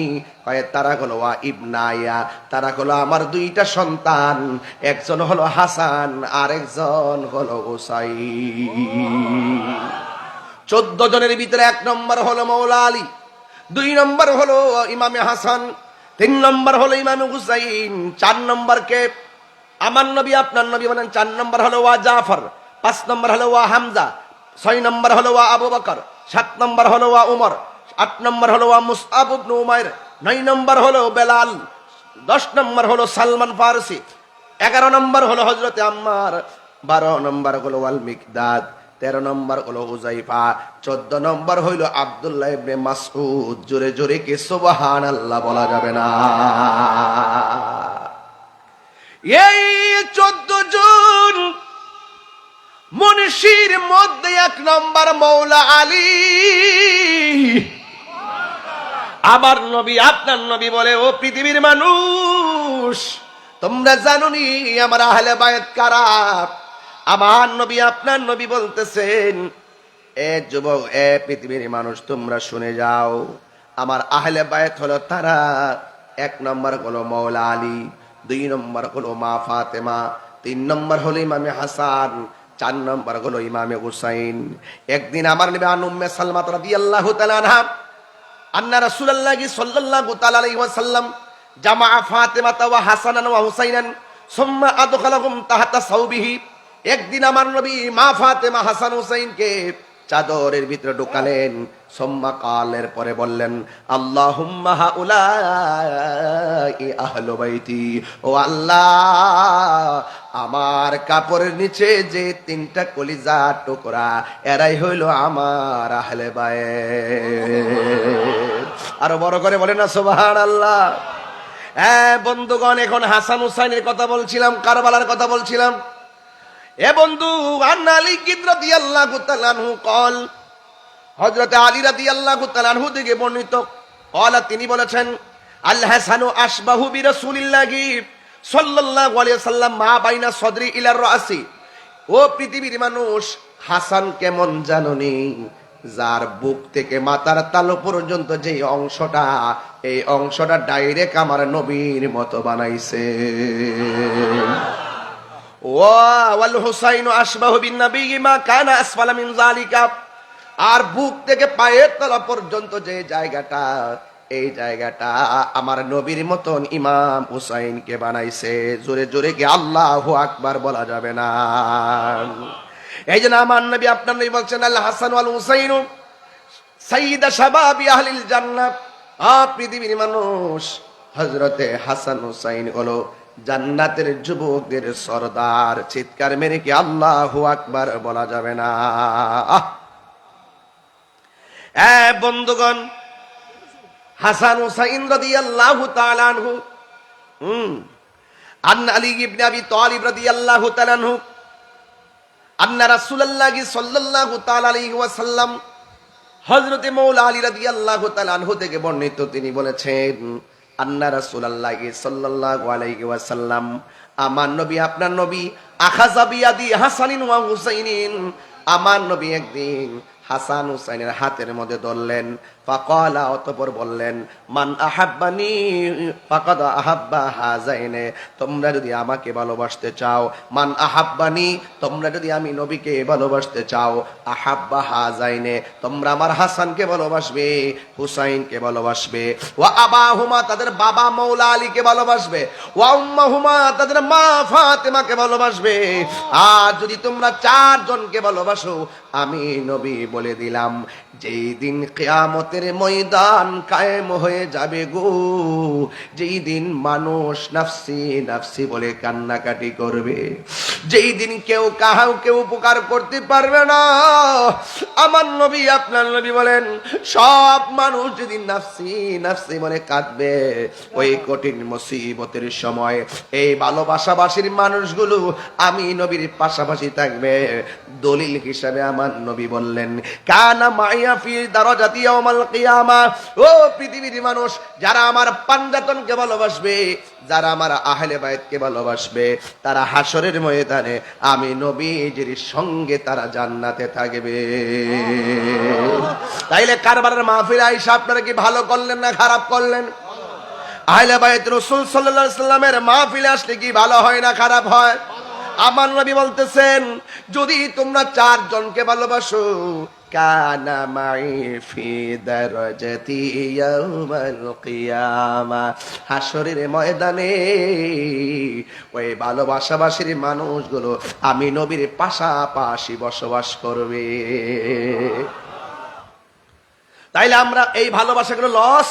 কয় তারা হলো ওয়া ইবনায়া, তারা হলো আমার 2টা সন্তান, একজন হলো হাসান আর একজন হলো হুসাইন। 14 জনের ভিতরে 1 নম্বর হলো মৌলা আলী, 2 নম্বর হলো ইমামে হাসান, 3 নম্বর হলো ইমামে হুসাইন, 4 নম্বর কে? আমার নবী আপনার নবী বলেন 4 নম্বর হলো ওয়া জাফর, 5 নম্বর হলো ওয়া হামজা, 6 নম্বর হলো ওয়া আবু বকর, 7 নম্বর হলো ওয়া উমর, 8 নম্বর হলো ওয়া মুসআব ইবনে উমাইর, 9 নম্বর হলো বেলাল, 10 নম্বর হলো সালমান ফারসি, 11 নম্বর হলো হযরতে আম্মার, 12 নম্বর হলো ওয়াল মিকদাদ, 13 নম্বর হলো হুযায়ফা, 14 নম্বর হইল আব্দুল্লাহ ইবনে মাসউদ। জোরে জোরে কি সুবহানাল্লাহ বলা যাবে না? এই 14 জন মনীষীর মধ্যে 1 নম্বর মৌলা আলী। আমার নবী আপনার নবী বলে ও পৃথিবীর মানুষ, তোমরা জানোনি আমার আহলে বায়াত কারা? আমার নবী আপনার নবী বলতেছেন এ যুবক, এ পৃথিবীর মানুষ, তোমরা শুনে যাও, আমার আহলে বায়াত হলো তারা। 1 নম্বর হলো মৌলা আলী, 2 নম্বর হলো মা ফাতেমা, 3 নম্বর হলো ইমামে হাসান, 4 নম্বর হলো ইমামে হুসাইন। একদিন আমার নবী উম্মে সালমা রাদিয়াল্লাহু তাআলা আনহা আন্না রাসূলুল্লাহ সাল্লাল্লাহু তাআলা আলাইহি ওয়াসাল্লাম জামা ফাতেমা ওয়া হাসানান ওয়া হুসাইনান সুম্মা আদখালাহুম তাহতা সাওবিহি। একদিন আমার নবী মা ফাতেমা হাসান হুসাইনকে চাদরের ভিতরে ঢুকালেন। সুম্মা কালের পরে বললেন, আল্লাহুম্মা হাউলাই আহলু বাইতি, ও আল্লাহ, আমার কাপড়ের নিচে যে 3টা কলিজা টুকরা, এরাই হইল আমার আহলে বাইত। আরো বড় করে বলেন না সুবহানাল্লাহ। হ্যাঁ বন্ধুগণ, এখন হাসান হুসাইনের কথা বলছিলাম, কারবালার কথা বলছিলাম। এ বন্ধু, আন্না আলী রাদিয়াল্লাহু তাআলা আনহু কল, হযরত আলী রাদিয়াল্লাহু তাআলা আনহু থেকে বর্ণিত, কলা, তিনি বলেছেন, আল হাসানু আশবাহু বিরাসূলিল্লাহি সাল্লাল্লাহু আলাইহি ওয়াসাল্লাম মা বাইনা সদরি ইলা রাসি। ও পৃথিবীর মানুষ, হাসান কেমন জানোনি? যার বুক থেকে মাথার তালু পর্যন্ত যে অংশটা, এই অংশটা ডাইরেক্ট আমার নবীর মতো বানাইছে। ওয়াল হুসাইন আশবাহু বিন নবী মা কানা আসফালা মিন যালিকা। আর বুক থেকে পায়ের তলা পর্যন্ত যে জায়গাটা, এই জায়গাটা আমার নবীর মতন ইমাম হুসাইনকে বানাইছে। জোরে জোরে কি আল্লাহু আকবার বলা যাবে না? এই জন্য আমার নবী, আপনার নবী বলছেন, আল হাসান ওয়াল হুসাইন সাইয়্যিদা শাবাবি আহলিল জান্নাহ। পৃথিবীর মানুষ, হযরতে হাসান হুসাইন হলো জান্নাতের যুবকদের সরদার। চিৎকার মেরে কি আল্লাহু আকবার বলা যাবে না? বন্ধুগণ, হাসান হুসাইন রাদিয়াল্লাহু তাআলা আনহু, আন আলী ইবনে আবি তালিব রাদিয়াল্লাহু তাআলা আনহু, আন্না রাসূলুল্লাহ সাল্লাল্লাহু তাআলা আলাইহি ওয়াসাল্লাম, হযরতে মাওলা আলী রাদিয়াল্লাহু তাআলা আনহু থেকে বর্ণিত, তিনি বলেছেন, আন্না রাসূলুল্লাহ সাল্লাল্লাহু আলাইহি ওয়াসাল্লাম, আমার নবী, আপনার নবী, আখাযা বিয়াদি হাসানিন ওয়া হুসাইনিন, আমার নবী একদিন হাসান হুসাইনের হাতের মধ্যে ধরলেন। ফাকালা, অতঃপর বললেন, মান আহাব্বানি ফাকাদ আহাব্বা হাযাইনে, তোমরা যদি আমাকে ভালোবাসতে চাও, মান আহাব্বানি, তোমরা যদি আমি নবীকে ভালোবাসতে চাও, আহাব্বা হাযাইনে, তোমরা আমার হাসানকে ভালোবাসবে, হুসাইনকে ভালোবাসবে, ওয়া আবাহুমা, তাদের বাবা মাওলা আলীকে ভালোবাসবে, ওয়া উম্মাহুমা, তাদের মা ফাতেমাকে ভালোবাসবে। আর যদি তোমরা 4 জনকে ভালোবাসো, আমি নবী বলে দিলাম, যেই দিন কিয়ামতের ময়দান কায়েম হয়ে যাবে গো, যেই দিন মানুষ নাফসি নাফসি বলে কান্নাকাটি করবে, যেই দিন কেউ কাউকে উপকার করতে পারবে না, আমার নবী, আপনার নবী বলেন, সব মানুষ যেদিন নাফসি নাফসি বলে কাঁদবে, ওই কঠিন মুসিবতের সময় এই ভালোবাসাবাসীর মানুষগুলো আমি নবীর পাশাপাশি থাকবে। দলিল হিসাবে আমার নবী বললেন, কানা মাইয়া ফি দারাজাতি ইয়াউমাল কিয়ামা। ও পৃথিবীর মানুষ, যারা আমার পাঞ্জাতনকে ভালোবাসবে, যারা আমার আহলে বাইতকে ভালোবাসবে, তারা হাসরের ময়দানে আমি নবীজির সঙ্গে তারা জান্নাতে থাকবে। তাইলে কারবারের মাহফিলে আইসা আপনারা কি ভালো করলেন না খারাপ করলেন? আহলে বাইত রাসূল সাল্লাল্লাহু আলাইহি সাল্লামের মাহফিলে আসলে কি ভালো হয় না খারাপ হয়? আমার নবী বলতেছেন, যদি তোমরা 4 জনকে ভালোবাসো, কানা মাই ফি দারাজাতি ইয়াউমাল কিয়ামা, হাসরের ময়দানে ওই ভালোবাসাবাসীর মানুষগুলো আমি নবীর পাশাপাশি বসবাস করবে। তাইলে আমরা এই ভালোবাসাগুলো লস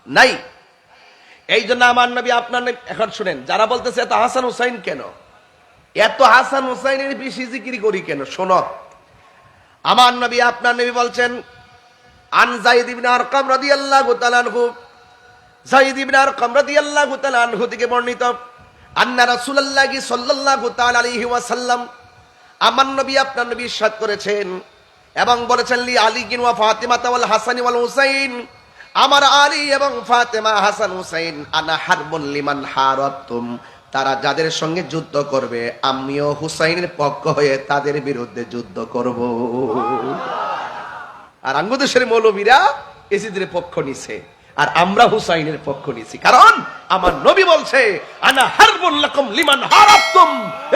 নাই। এই জন্য আমার নবী, আপনার নবী, এখন শুনেন, যারা বলতেছে এত হাসান হুসাইন কেন, এত হাসান হুসাইনের বেশি জিকির করি কেন, শোনো, আমার নবী, আপনার নবী বলছেন, আন যায়েদ ইবনে আরকাম রাদিয়াল্লাহু তাআলা আনহু, যায়েদ ইবনে আরকাম রাদিয়াল্লাহু তাআলা আনহু থেকে বর্ণিত, আন্না রাসূলুল্লাহ সাল্লাল্লাহু তাআলা আলাইহি ওয়াসাল্লাম, আমার নবী, আপনার নবী ইরশাদ করেছেন এবং বলেছেন, লি আলী ওয়া ফাতিমা ওয়াল হাসান ওয়াল হুসাইন, আমার আলী এবং ফাতেমা, হাসান হুসাইন, আনা হারবুন লিমান হারাতুম, তারা যাদের সঙ্গে যুদ্ধ করবে, আমিও হুসাইনের পক্ষ হয়ে তাদের বিরুদ্ধে যুদ্ধ করব। আর আঙ্গুদেশের মৌলবীরা এজিদের পক্ষ নিছে, আর আমরা হুসাইনের পক্ষ নিছি, কারণ আমার নবী বলছে, আনা হারবুন লাকুম লিমান হারাতুম,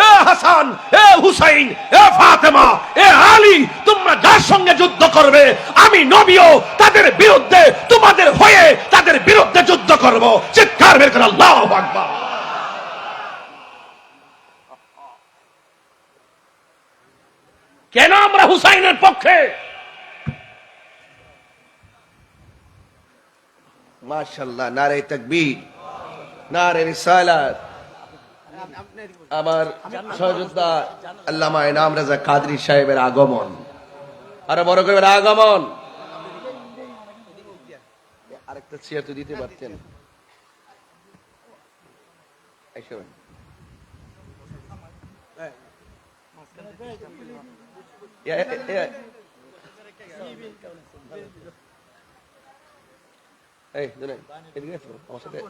এ হাসান, এ হুসাইন, এ ফাতেমা, এ আলী, তোমরা যার সঙ্গে যুদ্ধ করবে, আমি নবীও তাদের বিরুদ্ধে, তোমাদের হয়ে তাদের বিরুদ্ধে যুদ্ধ করব। চিৎকার বের করে আল্লাহু আকবার। কেন আমরা হুসাইনের পক্ষে? মাশাআল্লাহ, নারে তাকবীর, নারে রিসালাত। আমার সহযোদ্ধা আল্লামা ইনাম রাজা কাদরী সাহেবের আগমন, আরো বড় করে আগমন। আরেকটা চেয়ার তো দিতে পারতেন।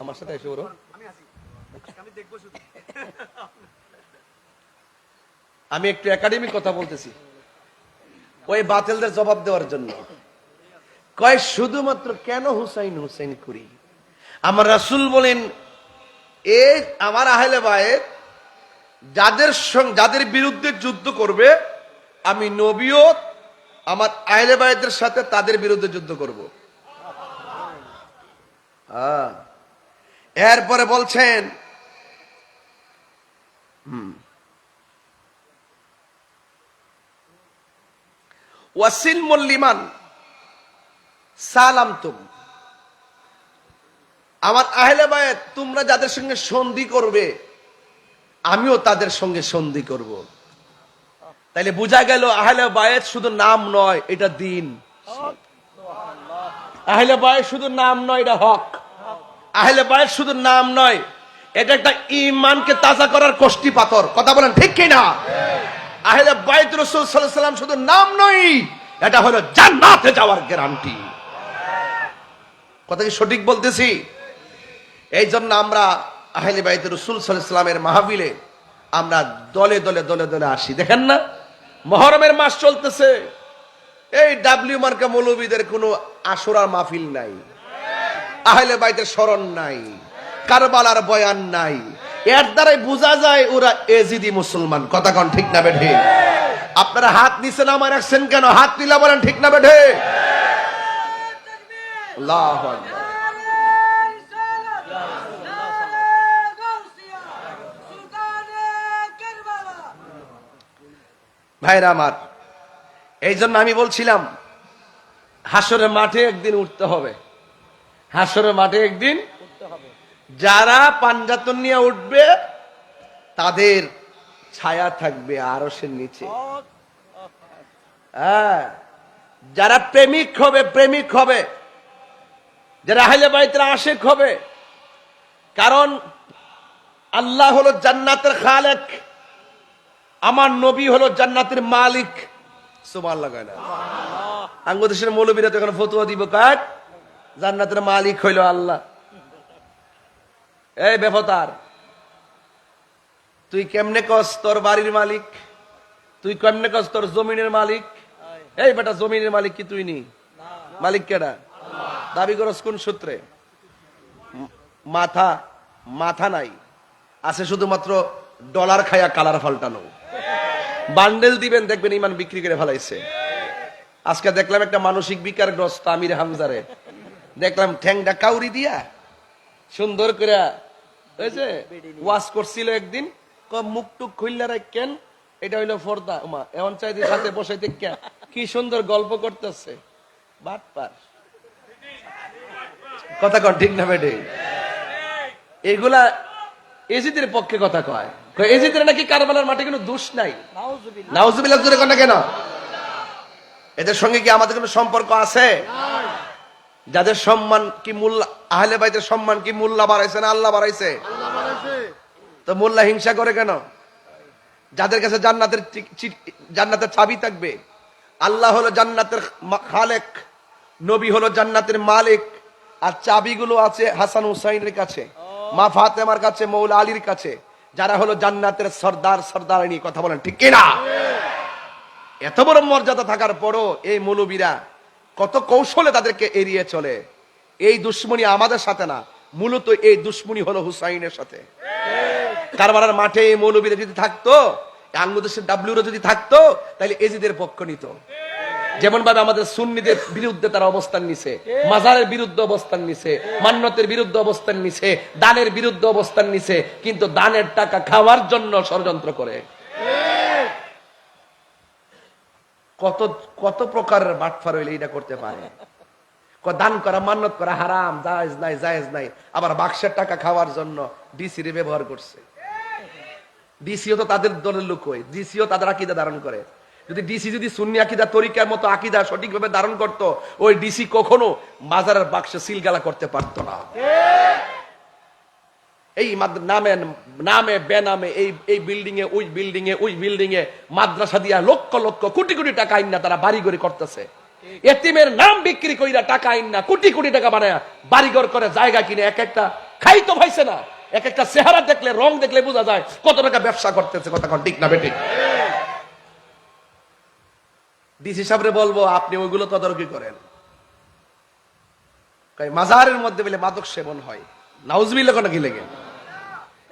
আমার সাথে এসে বলো, আমি একটু একাডেমিক কথা বলতেছি ওই বাতিলদের জবাব দেওয়ার জন্য। কয় শুধুমাত্র কেন হুসাইন হুসাইন করি? আমার রাসূল বলেন, এ আমার আহলে বায়েত যাদের বিরুদ্ধে যুদ্ধ করবে, আমি নবীও আমার আহলে বায়েতের সাথে তাদের বিরুদ্ধে যুদ্ধ করব। এরপরে বলছেন ওয়াসিল মুল্লিমান সালাম তুম, আমার আহলে বায়েত তোমরা যাদের সঙ্গে সন্ধি করবে আমিও তাদের সঙ্গে সন্ধি করব। তাইলে বোঝা গেল আহলে বায়েত শুধু নাম নয়, এটা দিন। আহলে বায়েত শুধু নাম নয়, এটা হক। আহলে বায়েত শুধু নাম নয়, এটা একটা ঈমানকে তাজা করার কষ্টি পাথর। কথা বলেন ঠিক কি না? আহলে বায়েত রাসূল সাল্লাল্লাহু আলাইহি ওয়াসাল্লাম শুধু নাম নয়, এটা হলো জান্নাতে যাওয়ার গ্যারান্টি। কথা কি সঠিক বলতেছি? এই জন্য আমরা আহলে বায়েত রাসূল সাল্লাল্লাহু আলাইহি ওয়াসাল্লামের মাহফিলে আমরা দলে দলে দলে দলে আসি। দেখেন না, মুহররমের মাস চলতেছে, এই ডাব্লিউ মার্কা মৌলবীদের কোনো আশুরার মাহফিল নাই, আহলে বায়েতের স্মরণ নাই, কারবালার বয়ান নাই। এর দ্বারাই বোঝা যায় ওরা এজিদি মুসলমান। কথা কোন ঠিক না বেঠে? আপনারা হাত নিচে নামায় রাখছেন কেন? হাত নিলা বলেন ঠিক না বেঠে? আল্লাহু আকবার। ভাইরা আমার, এই জন্য আমি বলছিলাম হাসরের মাঠে একদিন উঠতে হবে। হাসরের মাঠে একদিন যারা পাঞ্জাতন নিয়ে উঠবে তাদের ছায়া থাকবে আরশের নিচে। হ্যাঁ, যারা প্রেমিক হবে, প্রেমিক হবে, যারা আহলে বায়েতের আশিক হবে। কারণ আল্লাহ হলো জান্নাতের খালেক, আমার নবী হলো জান্নাতের মালিক। সুবহানাল্লাহ। বাংলাদেশের মৌলবীরা তো এখন ফতোয়া দিব কাট জান্নাতের মালিক হইল আল্লাহ। এই বেফতার, তুই কেমনে কস তোর বাড়ির মালিক? তুই কেমনে কস তোর জমিনের মালিক? এই বেটা, জমিনের মালিক কি তুই নি? মালিক কেডা? দাবি করস কোন সূত্রে? মাথা মাথা নাই, আছে শুধুমাত্র ডলার খায়া কালার ফাল্টানো। বান্ডেল দিবেন, দেখবেন ইমান বিক্রি করে ফেলাইছে। আজকে দেখলাম একটা মানসিক বিকারগ্রস্ত আমির হামজারে, দেখলাম ঠ্যাংটা কাউরি দিয়া সুন্দর করে হয়েছে ওয়াশ করছিল একদিন। মুখ টুক খুললে রাখেন, এটা হইলো ফর্দা। এমন চাইতে সাথে বসে দেখা কি সুন্দর গল্প করতেছে। বাটপার। কথা কন ঠিক না বেটে? এগুলা এজিদের পক্ষে কথা কয়। এজিদের নাকি কারবালার মাঠে কোনো দোষ নাই। নাউজুবিল্লাহ জোরে কন না কেন? এদের সঙ্গে কি আমাদের কোনো সম্পর্ক আছে? যাদের সম্মান কি মূল্য, আহলে বাইতের সম্মান কি মোল্লা বাড়াইছে না আল্লাহ বাড়াইছে? তো মোল্লা হিংসা করে কেন? যাদের কাছে জান্নাতের চাবি থাকবে, আল্লাহ হলো জান্নাতের খালেক, নবী হলো জান্নাতের মালিক, আর চাবিগুলো আছে হাসান হুসাইনের কাছে, মা ফাতেমার কাছে, মৌলা আলীর কাছে, যারা হলো জান্নাতের সর্দার সর্দারিনী। কথা বলেন ঠিক কিনা? এত বড় মর্যাদা থাকার পরও এই মৌলবীরা কত কৌশলে তাদেরকে এড়িয়ে চলে। এই দুশ্মনী আমাদের সাথে না, মূলত এই দুশ্মনী হলো হুসাইনের সাথে। কারবালার মাঠে এই মৌলবীরা যদি থাকতো, বাংলাদেশের ডাব্লিউরা যদি থাকতো, তাহলে এজিদের পক্ষ নিত। যেমন ভাবে আমাদের সুন্নিদের বিরুদ্ধে তারা অবস্থান নিছে, মাজারের বিরুদ্ধে অবস্থান নিছে, মান্নতের বিরুদ্ধে অবস্থান নিছে, দানের বিরুদ্ধে অবস্থান নিছে, কিন্তু দানের টাকা খাওয়ার জন্য ষড়যন্ত্র করে। কত কত প্রকারের বাটফার হইলে এটা করতে পারে। দান করা মান্নত করা হারাম, জায়েজ নাই, জায়েজ নাই। আবার বাক্সের টাকা খাওয়ার জন্য ডিসি রে ব্যবহার করছে। ডিসিও তো তাদের দলের লোক, হয় ডিসিও তাদের আকীদা ধারণ করে। যদি ডিসি যদি সুন্নি আকীদা তরিকার মতো আকীদা সঠিকভাবে ধারণ করত, ওই ডিসি কখনো মাজারের বাক্সে সিলগালা করতে পারত না। এই নামে নামে বেনামে এই বিল্ডিং এ ওই বিল্ডিং এ ওই বিল্ডিং এ মাদ্রাসা দিয়া লক্ষ লক্ষ কোটি কোটি টাকা আইন না তারা বাড়িঘর করতেছে। এতিমের নাম বিক্রি কইরা টাকা আইন না কোটি কোটি টাকা বানায় বাড়িঘর করে, জায়গা কিনে এক একটা খাই তো ভাইছে না। এক একটা চেহারা দেখলে, রং দেখলে বোঝা যায় কত টাকা ব্যবসা করতেছে। কথা ঠিক না বেঠিক? ডিসি সাহেবরে বলবো আপনি ওইগুলো তদারকি করেন। মাজারের মধ্যে বলে মাদক সেবন হয়, নাউজুবিল্লাহ কোন কি লেগে?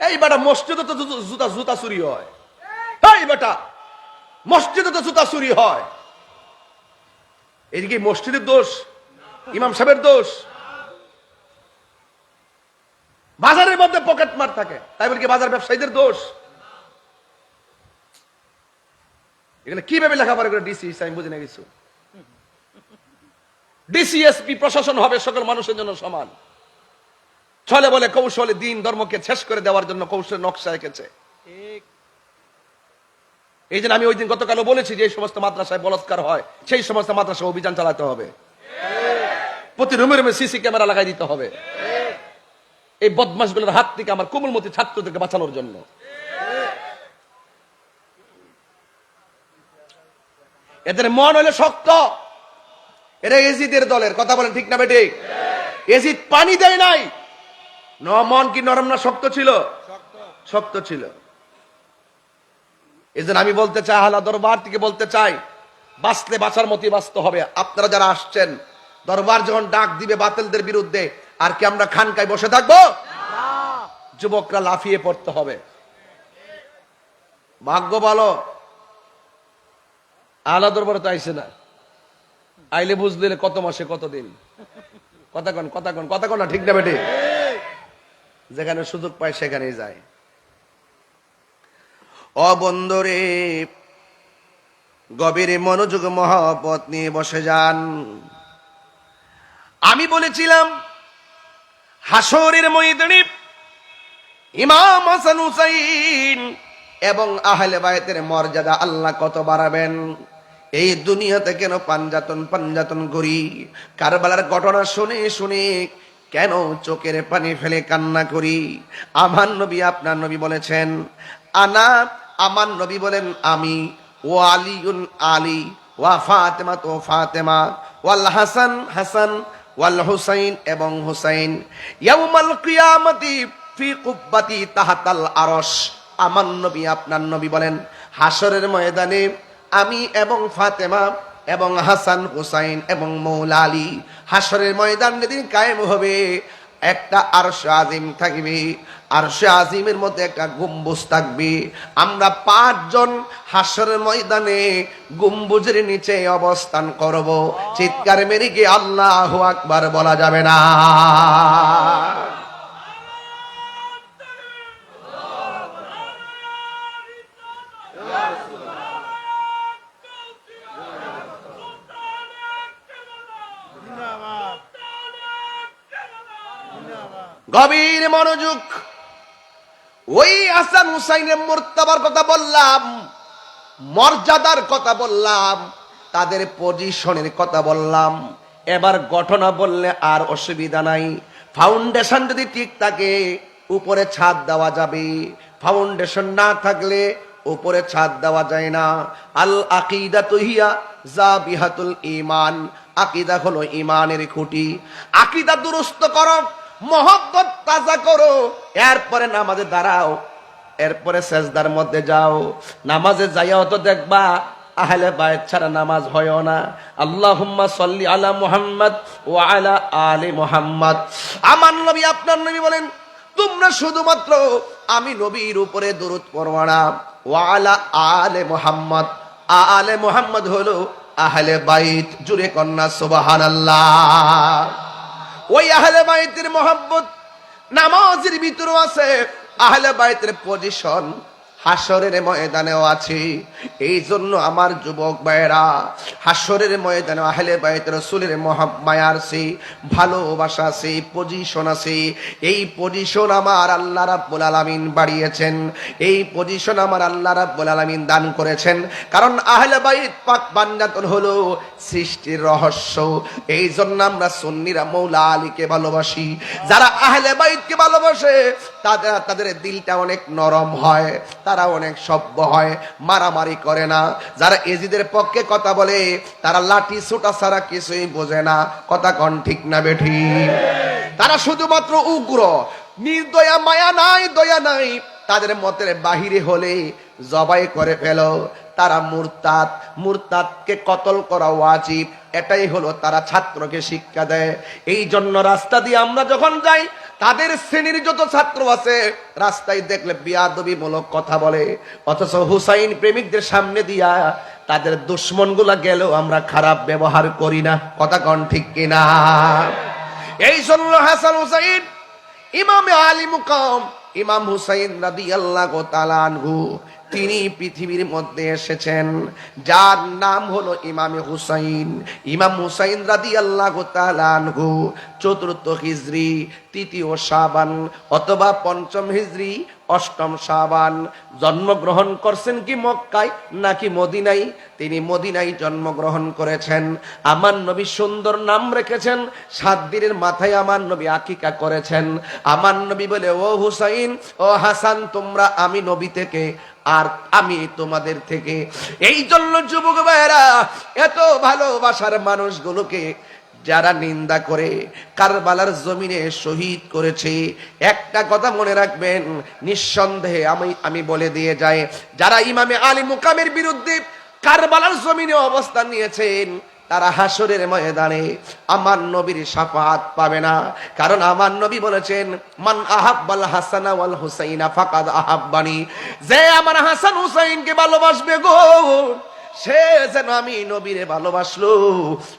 এই বেটা মসজিদে তো জুতা জুতা চুরি হয়। এই বেটা মসজিদে তো জুতা চুরি হয়। এদিকে মসজিদের দোষ, ইমাম সাহেবের দোষ। বাজারের মধ্যে পকেট মার থাকে, তাই বলে কি বাজার ব্যবসায়ীদের দোষ? এখানে কিভাবে লেখাপড়া করে ডিসি আমি বুঝে না কিছু। ডিসিএসপি প্রশাসন হবে সকল মানুষের জন্য সমান। ছলে বলে কৌশলে দিন ধর্মকে শেষ করে দেওয়ার জন্য কৌশল নকশা এঁকেছে। এই জন্য আমি ওই দিন গতকালও বলেছি যে এই সমস্ত মাদ্রাসায় বলাৎকার হয়, সেই সমস্ত মাদ্রাসায় অভিযান চালাতে হবে। প্রতি রুমে রুমে সিসি ক্যামেরা লাগাই দিতে হবে এই বদমাশগুলোর হাত থেকে আমার কোমলমতি ছাত্রদেরকে বাঁচানোর জন্য। এদের মন হইলে শক্ত। এরা এজিদের দলের, কথা বলেন ঠিক না বেঠিক? এজিদ পানি দেয় নাই। মন কি নরম না শক্ত ছিল? শক্ত ছিল। এই জন্য আমি বলতে চাই, আহলা দরবার থেকে বলতে চাই, বাঁচলে বাঁচার মতই বাঁচতে হবে। আপনারা যারা আসছেন, দরবার যখন ডাক দিবে বাতিলদের বিরুদ্ধে, আর কি আমরা খানকায় বসে থাকবো? যুবকরা লাফিয়ে পড়তে হবে। ভাগ্য ভালো আহলা দরবারে তো আইসে না, আইলে বুঝলে কত মাসে কতদিন। কথা কন কথা কন কথা কন না ঠিক না বেটে? যেখানে সুযোগ পায় সেখানেই যায়। ও বন্ধুরে, গভীর মনোযোগ মহব্বত নিয়ে বসে যান। আমি বলেছিলাম হাসরের ময়দানে ইমাম হাসান হুসাইন এবং আহলে বায়তের মর্যাদা আল্লাহ কত বাড়াবেন। এই দুনিয়াতে কেন পাঞ্জাতন করি, কারবালার ঘটনা শুনে শুনে কেন চোখের পানি ফেলে কান্না করি। আমার নবী, আপনার নবী বলেছেন আমার নবী বলেন আমি, ও আলিউন আলী, ওয়া ফাতেমা তো ফাতেমা, ওয়াল হাসান হাসান, ওয়াল হুসাইন এবং হুসাইন, ইয়াউমাল কিয়ামতি ফি কুব্বাতি তাহাতাল আরশ। আমার নবী, আপনার নবী বলেন হাসরের ময়দানে আমি এবং ফাতেমা এবং হাসান হুসাইন এবং মৌলা আলী, হাসরের ময়দান যেদিন কায়েম হবে, একটা আরশে আজিম থাকবে, আরশে আজিমের মধ্যে একটা গম্বুজ থাকবে। আমরা 5 জন হাসরের ময়দানে গম্বুজের নিচে অবস্থান করব। চিৎকার মেরে গিয়ে আল্লাহু আকবার বলা যাবে না? গভীর মনোযোগ। ওই হাসান হুসাইনের মর্তবার কথা বললাম, মর্যাদার কথা বললাম, তাদের পজিশনের কথা বললাম। এবার ঘটনা বললে আর অসুবিধা নাই। ফাউন্ডেশন যদি ঠিক থাকে উপরে ছাদ দেওয়া যাবে, ফাউন্ডেশন না থাকলে উপরে ছাদ দেওয়া যায় না। আল আকিদাতু হিয়া জাবিহাতুল ঈমান। আকীদা হলো ঈমানের খুঁটি। আকীদা দুরুস্ত করো, মহব্বত তাজা করো, এরপরে নামাজে দাঁড়াও, এরপরে সেজদার মধ্যে যাও। নামাজে যাইয়াও তো দেখবা আহলে বায়ত ছাড়া নামাজ হয় না। আল্লাহুম্মা সাল্লি আলা মুহাম্মদ ওয়া আলা আলি মুহাম্মদ। আমার নবী, আপনার নবী বলেন তোমরা শুধুমাত্র আমি নবীর উপরে দরুদ পড়বা না, ওয়া আলা আলে মুহাম্মদ। আলে মুহাম্মদ হলো আহলে বাইত। জুরে কন্না সুবহানাল্লাহ। ওই আহলে বাইতের মহব্বত নামাজের ভিতরে আছে। আহলে বাইতের পজিশন হাসরের ময়দানেও আছে। এই জন্য আমার যুবক ভাইয়েরা, হাসরের ময়দানে আহলে বাইত রাসূলের মায়া আছে, ভালোবাসা আছে, পজিশন আছে। এই পজিশন আমার আল্লাহ রাব্বুল আলামিন বাড়িয়েছেন, এই পজিশন আমার আল্লাহ রাব্বুল আলামিন দান করেছেন। কারণ আহলে বাইত পাক বান্দাতুন হলো সৃষ্টির রহস্য। এই জন্য আমরা সুন্নিরা মৌলা আলীকে ভালোবাসি। যারা আহলে বাইতকে ভালোবাসে তাদের দিলটা অনেক নরম হয়, তারা অনেক সভ্য হয়, মারামারি করে না। যারা এজিদের পক্ষে কথা বলে তারা লাঠি ছোটা ছাড়া কিছুই বোঝে না। কথা কন ঠিক না বেঠি? তারা শুধুমাত্র উগ্র, নির্দয়া, মায়া নাই, দয়া নাই। তাদের মতের বাহিরে হলে জবাই করে ফেলো। তারা মুরতাদ, মুরতাদকে কতল করা ওয়াজিব, এটাই হলো তারা ছাত্রকে শিক্ষা দেয়। এই জন্য রাস্তা দিয়ে আমরা যখন যাই, তাদের শ্রেণীর যত ছাত্র আছে রাস্তায় দেখলে বিয়াদবিমূলক কথা বলে, অথচ হুসাইন প্রেমিকদের সামনে দিয়া তাদের দুশ্মন গুলা গেলেও আমরা খারাপ ব্যবহার করি না। কথা কন ঠিক কিনা? এই জন্য হাসান হুসাইন ইমামে আলী মুকাম ইমাম হুসাইন রাদিয়াল্লাহু তাআলা আনহু, তিনি পৃথিবীর মধ্যে এসেছেন যার নাম হলো ইমামে হুসাইন। ইমাম হুসাইন রাদিয়াল্লাহু তাআলা আনহু ৪র্থ হিজরি ৩য় শাবান অথবা ৫ম হিজরি ৮ম শাবান জন্মগ্রহণ করছেন কি মক্কায় নাকি মদিনায়? তিনি মদিনায় জন্মগ্রহণ করেছেন। আমার নবী সুন্দর নাম রেখেছেন, ৭ দিনের মাথায় আমার নবী আকিকা করেছেন। আমার নবী বলে, ও হুসাইন, ও হাসান, তোমরা আমি নবী থেকে আর আমি তোমাদের থেকে। এই জন্য যুবক ভাইয়েরা, এত ভালোবাসার মানুষগুলোকে যারা নিন্দা করে কারবালার জমিনে শহীদ করেছে, একটা কথা মনে রাখবেন, নিঃসন্দেহে আমি বলে দিয়ে যাই, যারা ইমামে আলী মুকামের বিরুদ্ধে কারবালার জমিনে অবস্থান নিয়েছেন তারা হাসরের ময়দানে আমার নবীর শাফাআত পাবে না। কারণ আমার নবী বলেছেন, মান আহাব্বাল হাসানা ওয়াল হুসাইনা ফাকাদ আহাব্বানি, যে আমার হাসান হুসাইনকে ভালোবাসবে গো, সে যেন আমি নবীরে ভালোবাসলো।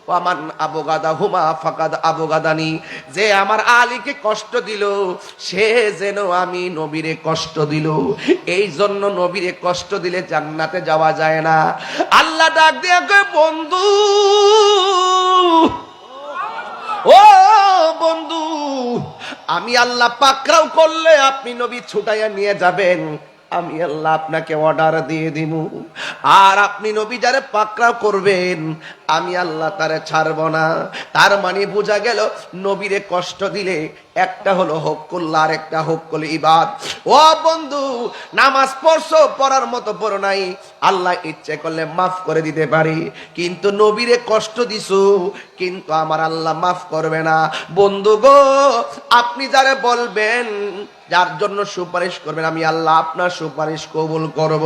ওয়ামান আবগাদা হুমা ফাকাদ আবগাদানি, যে আমার আলীকে কষ্ট দিল সে যেন আমি নবীরে কষ্ট দিল। এই জন্য নবীরে কষ্ট দিলে জান্নাতে যাওয়া যায় না। আল্লাহ ডাক দিয়ে কয়, বন্ধু, ও বন্ধু, আমি আল্লাহ পাকড়াও করলে আপনি নবী ছুটাইয়া নিয়ে যাবেন, আমি আল্লাহ আপনাকে অর্ডার দিয়ে দিব। আর আপনি নবী যারে পাকড়াও করবেন আমি আল্লাহ তারে ছাড়ব না। তার মানে বোঝা গেল, নবীরে কষ্ট দিলে একটা হলো হকুল্লাহ আর একটা হকুল ইবাদ। ও বন্ধু, নামাজ পড়ছো, পড়ার মতো পড়ো নাই, আল্লাহ ইচ্ছে করলে মাফ করে দিতে পারি, কিন্তু নবীরে কষ্ট দিছো কিন্তু আমার আল্লাহ মাফ করবে না। বন্ধু গো, আপনি যারে বলবেন, যার জন্য সুপারিশ করবেন, আমি আল্লাহ আপনার সুপারিশ কবুল করব।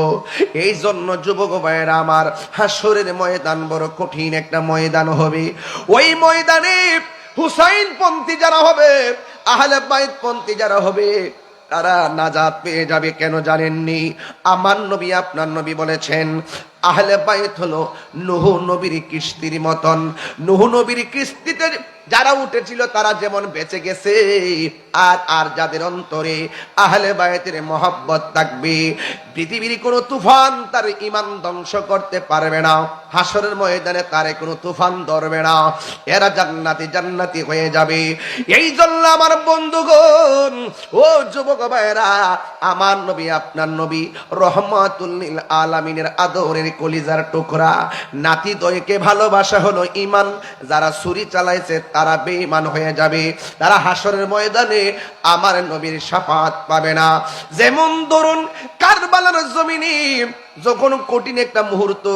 এই জন্য যুবক ভাইয়েরা আমার, হাসরের ময়দান বড় কঠিন একটা ময়দান হবে। ওই ময়দানে হুসাইন পন্থী যারা হবে, আহলে বাইত পন্থী যারা হবে, তারা নাজাত পেয়ে যাবে। কেন জানেননি? আমার নবী আপনার নবী বলেছেন, আহলে বাইত হলো নূহ নবীর কিস্তির মতন। নূহ নবীর কিস্তিতে যারা উঠেছিল তারা যেমন বেঁচে গেছে, আর যাদের অন্তরে আহলে বায়তের মহব্বত থাকবে, পৃথিবীর কোনো তুফান তার ঈমান ধ্বংস করতে পারবে না। হাসরের ময়দানে তারে কোনো তুফান ধরবে না। এরা জান্নাতি জান্নাতি হয়ে যাবে। এই জন্য আমার বন্ধুগণ, ও যুবক ভাইরা, আমার নবী আপনার নবী রহমাতুল লিল আলামিনের আদরের কলিজার টুকরা নাতি দয়কে ভালোবাসা হলো ঈমান। যারা ছুরি চালাইছে তারা বেঈমান হয়ে যাবে, তারা হাসরের ময়দানে আমার নবীর শাফাআত পাবে না। যেমন ধরুন কারবালার জমিনে যখন কঠিন একটা মুহূর্ত,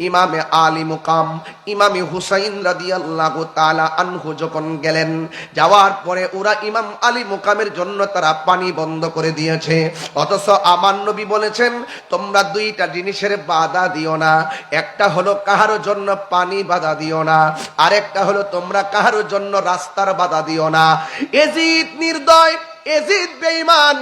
ইমামে আলী মুকাম ইমামে হুসাইন রাদিয়াল্লাহু তাআলা আনহু যখন গেলেন, যাওয়ার পরে ওরা ইমাম আলী মুকামের জন্য তারা পানি বন্ধ করে দিয়েছে। অথচ আমার নবী বলেছেন, তোমরা দুইটা জিনিসের বাধা দিও না, একটা হলো কাহারো জন্য পানি বাধা দিও না, আর একটা হলো তোমরা কাহারো জন্য রাস্তার বাধা দিও না। এজিদ নির্দয়, এজিদ বেঈমান,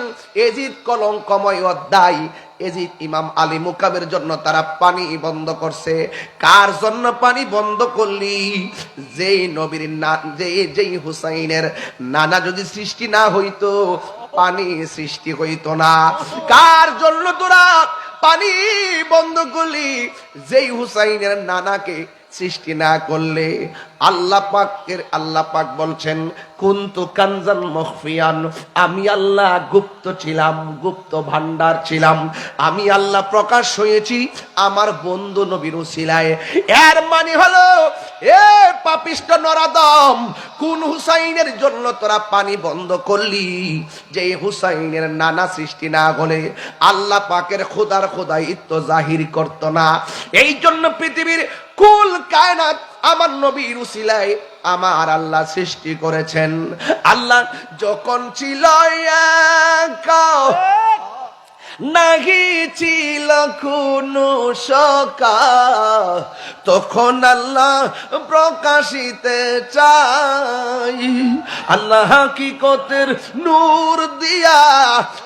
এজিদ কলঙ্কময় অধ্যায়। এজিদ ইমাম আলী মুকামের জন্য তারা পানি বন্ধ করছে। কার জন্য পানি বন্ধ করলি? যেই নবীর যেই হুসাইনের নানা যদি সৃষ্টি না হইতো, পানি সৃষ্টি হইতো না। কার জন্য তোরা পানি বন্ধ করলি? যেই হুসাইনের নানাকে সৃষ্টি না করলে। আল্লাহ পাক বলছেন কুনতু কানজান মখফিয়ান, আমি আল্লাহ গুপ্ত ছিলাম, গুপ্ত ভান্ডার ছিলাম। আমি আল্লাহ প্রকাশ হয়েছি আমার বন্ধু নবীর উসিলায়। এর মানে হলো, এ পাপিষ্ট নরাদম, কোন হুসাইনের জন্য তোরা পানি বন্ধ করলি? যে হুসাইনের নানা সৃষ্টি না হলে আল্লাহ পাকের খোদার খোদাইত্ব জাহির করত না। এই জন্য পৃথিবীর কুল কায়নাত আমার নবীর উসিলায় আমার আল্লাহ সৃষ্টি করেছেন। আল্লাহ যখন ছিল একা, নাহি ছিল কোনো সকা, তখন আল্লাহ প্রকাশিতে চাই। আল্লাহ হাকিকতের নূর দিয়া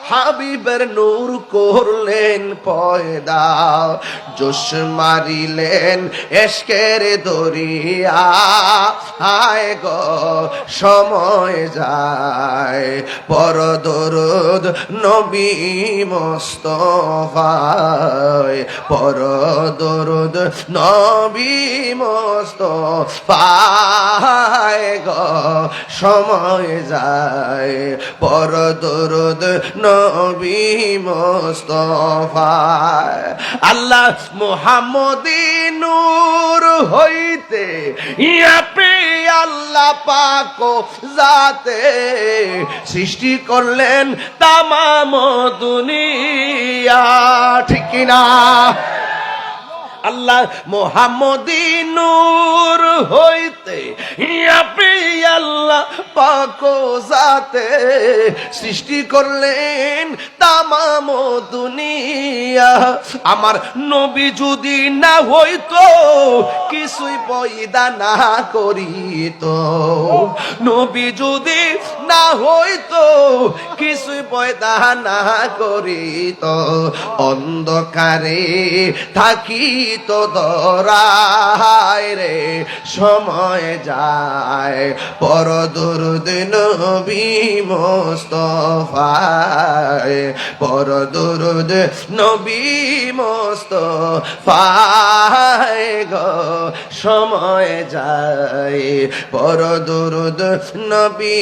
হাবিবের নূর করলেন পয়দা, জোশ মারিলেন এশকের দরিয়া। আয় গো সময় যায়, পর দরুদ নবী মুস্তাফায়, পর দরুদ নবী মুস্তাফায় গো সময় যায়, পর দরুদ নবী মুস্তাফায়। আল্লাহ মুহাম্মদী নূর হইতে ইয়াপে আল্লাহ পাক জাতে সৃষ্টি করলেন তামাম দুনিয়া। ঠিক কিনা? আল্লাহ মুহাম্মদী নূর হইতে ইয়াপে আল্লাহ পাক জাতে সৃষ্টি করলেন তামাম দুনিয়া। আমার নবী যদি না হইতো কিছুই পয়দা না করিত, নবী যদি না হইতো কিছুই পয়দা না করিত, অন্ধকারে থাকি তো দরায় রে সময় যায়, পর দরুদ নবী মুস্তাফায়, পর দরুদ নবী মুস্তাফায় গো সময় যায়, পর দরুদ নবী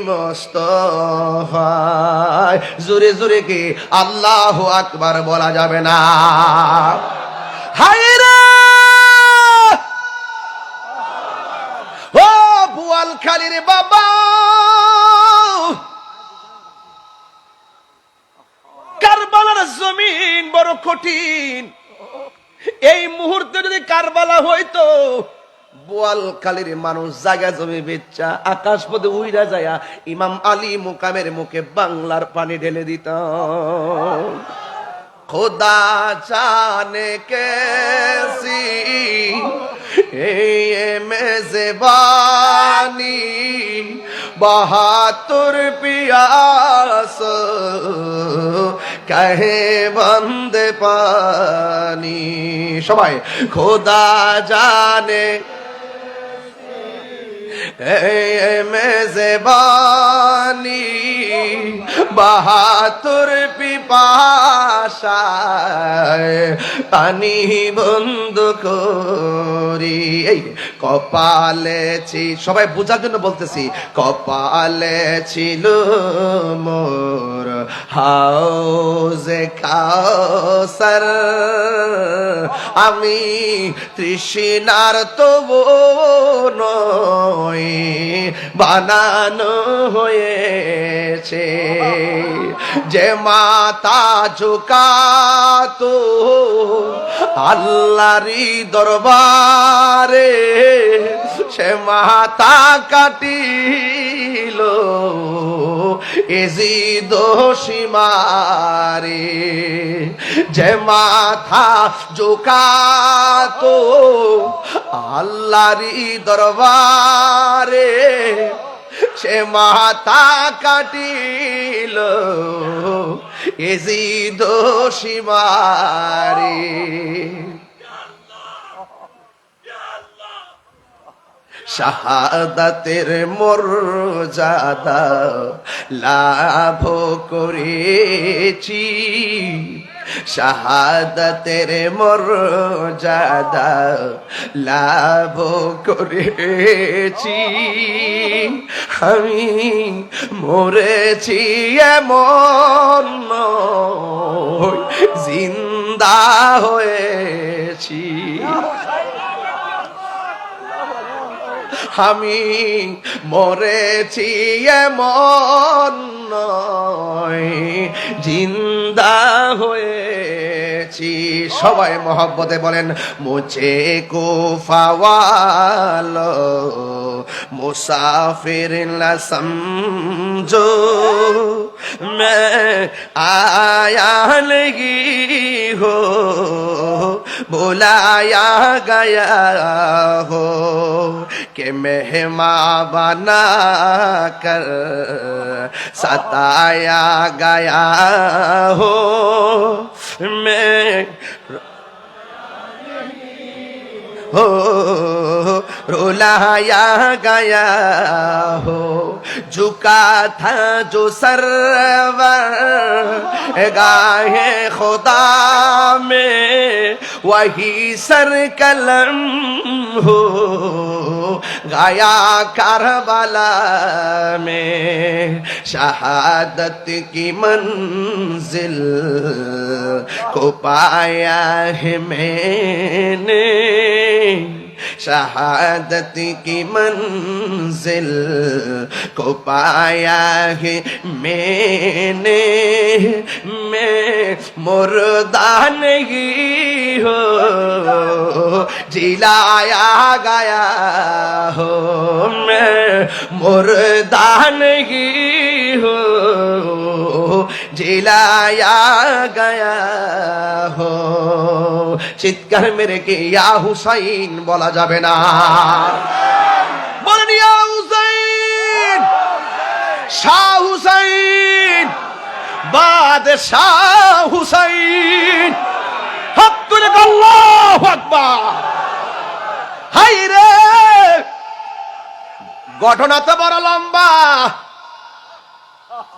মুস্তাফায়। জোরে জোরে কি আল্লাহু আকবার বলা যাবে না? হায়রে ও বুয়ালখালীর বাবা, কারবালার জমিন বড় কঠিন। এই মুহূর্তে যদি কারবালা হইতো, বোয়ালখালীর মানুষ জায়গা জমি বেচা আকাশ পথে উইরা যায় ইমাম আলী মুকামের মুখে বাংলার পানি ঢেলে দিত। खुदा जाने कैसी ये मेज़बानी, बहादुर पियास कहे बंदे पानी। সবাই खुदा जाने मेज़बानी, बहादुर পিপাসায় পানি বন্ধ করি। এই কপালে সবাই বোঝার জন্য বলতেছি, কপালে ছিল মোর হাউজে কাউসার, আমি তৃষ্ণার তবু নয় বানানো হয়েছে। যে মাতা ঝুকাতো আল্লাহরই দরবারে, সে মাতা কাটিল এজিদ সীমারে। যে মাথা ঝুকাতো আল্লাহরই দরবারে, সে মাথা কাটিল এজিদ সীমারে। শাহাদাতের মর্যাদা লাভ করেছি, শাহাদাতের মর্যাদা লাভ করেছি। আমি মরেছি এমন নয়, জিন্দা হয়েছি। আমি মরেছি এমন নয়, জিন্দা হয়েছি। সবাই মহব্বতে বলেন, মুঝে কো ফাওয়ালো মুসাফির না সমঝো, मैं आया नहीं हो बुलाया गया हो, कि मेहमान बना कर सताया गया हो। मैं हो रुलाया गया हो, झुका था जो सरवर गाहे खुदा में, वही सर कलम हो गाया करबला में। शहादत की मंजिल को पाया है मैंने, शहादत की मंजिल को पाया है मैंने। मैं मुर्दा नहीं हो जिलाया गया हो, मैं मुर्दा नहीं हो जिलाया गया हो। চিৎকার মেরে কে ইয়া হুসাইন বলা যাবে না? বলেন ইয়া হুসাইন, শাহ হুসাইন, বাদশাহ হুসাইন। হাত তুলে আল্লাহু আকবার। হাই রে, ঘটনা তো বড় লম্বা,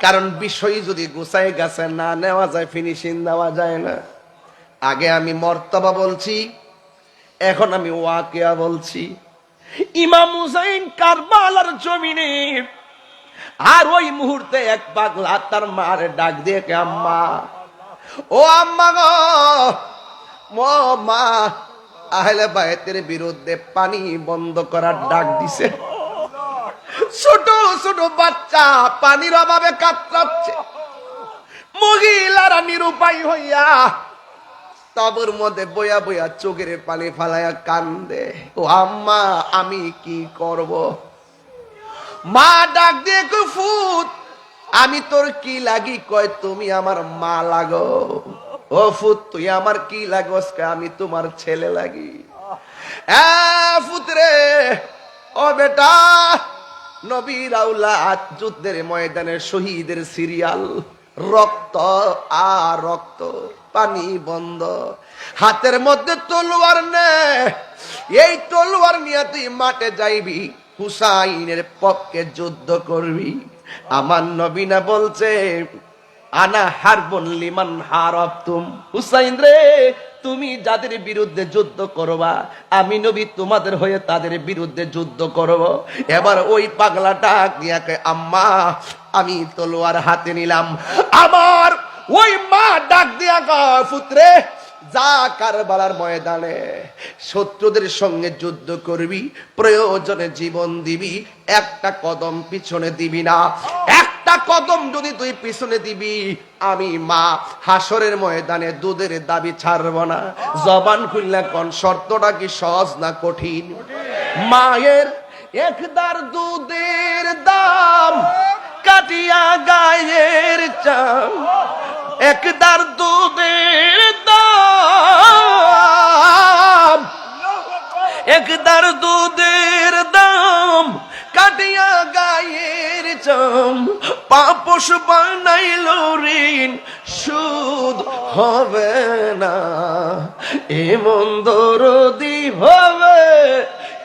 কারণ বিষয় যদি গুছাই গাছে না নেওয়া যায়, ফিনিশিং দেওয়া যায় না। আগে আমি মর্তবা বলছি, এখন আমি ওয়াকিয়া বলছি। ইমাম হুসাইন কারবালার জমিনে, আর ওই মুহূর্তে এক পাগলা তার মার ডাক দিয়ে, আম্মা, ও আম্মা গো, ও মা, আহলে বাইতের বিরুদ্ধে পানি বন্ধ করার ডাক দিছে। ছোট ছোট বাচ্চা পানির অভাবে কাতরাচ্ছে, মহিলারা নিরুপায় হইয়া তাবুর মধ্যে বইয়া বইয়া চোখের পানি ফালাইয়া কান্দে। ও আম্মা, আমি কি করব? মা ডাক দিয়ে কই, ফুত, আমি তোর কি লাগি? কয়, তুমি আমার মা লাগো। ও ফুত, তুই আমার কি লাগোস? আমি তোমার ছেলে লাগি। ফুত রে, ও বেটা, নবীর আওলাদ, যুদ্ধের ময়দানে শহীদের সিরিয়াল, রক্ত আর রক্ত, পানি বন্ধ, হাতের মধ্যে তলোয়ার নে, এই তলোয়ার নিয়ে তুই মাঠে যাইবি, হুসাইনের পক্ষে যুদ্ধ করবি। আমার নবী না বলছে, আনা হারবুন লিমান হারাবতুম। হুসাইন রে, তুমি যাদের বিরুদ্ধে যুদ্ধ করবা, আমি নবী তোমাদের হয়ে তাদের বিরুদ্ধে যুদ্ধ করব। এবার ওই পাগলাটা দিয়া কয়, আম্মা, আমি তলোয়ার হাতে নিলাম। আমার ওই মা ডাক দিয়া কয়, পুত্রে, যা কারবালার ময়দানে শত্রুদের সঙ্গে যুদ্ধ করবি, প্রয়োজনে জীবন দিবি, একটা কদম পিছনে দিবি না। একটা কদম যদি তুই পিছনে দিবি, আমি মা হাসরের ময়দানে দুধের দাবি ছাড়ব না। জবান খুললে কোন শর্তটা কি সহজ না কঠিন? মায়ের একদার দুধের দাম কাটিয়া গায়ের চাম, একদার দুধের দাম, একদার দুধের দাম কাটিয়া গায়ের চাম, পাপস বানাইল ঋণ সুদ হবে না, এমন দরদি হবে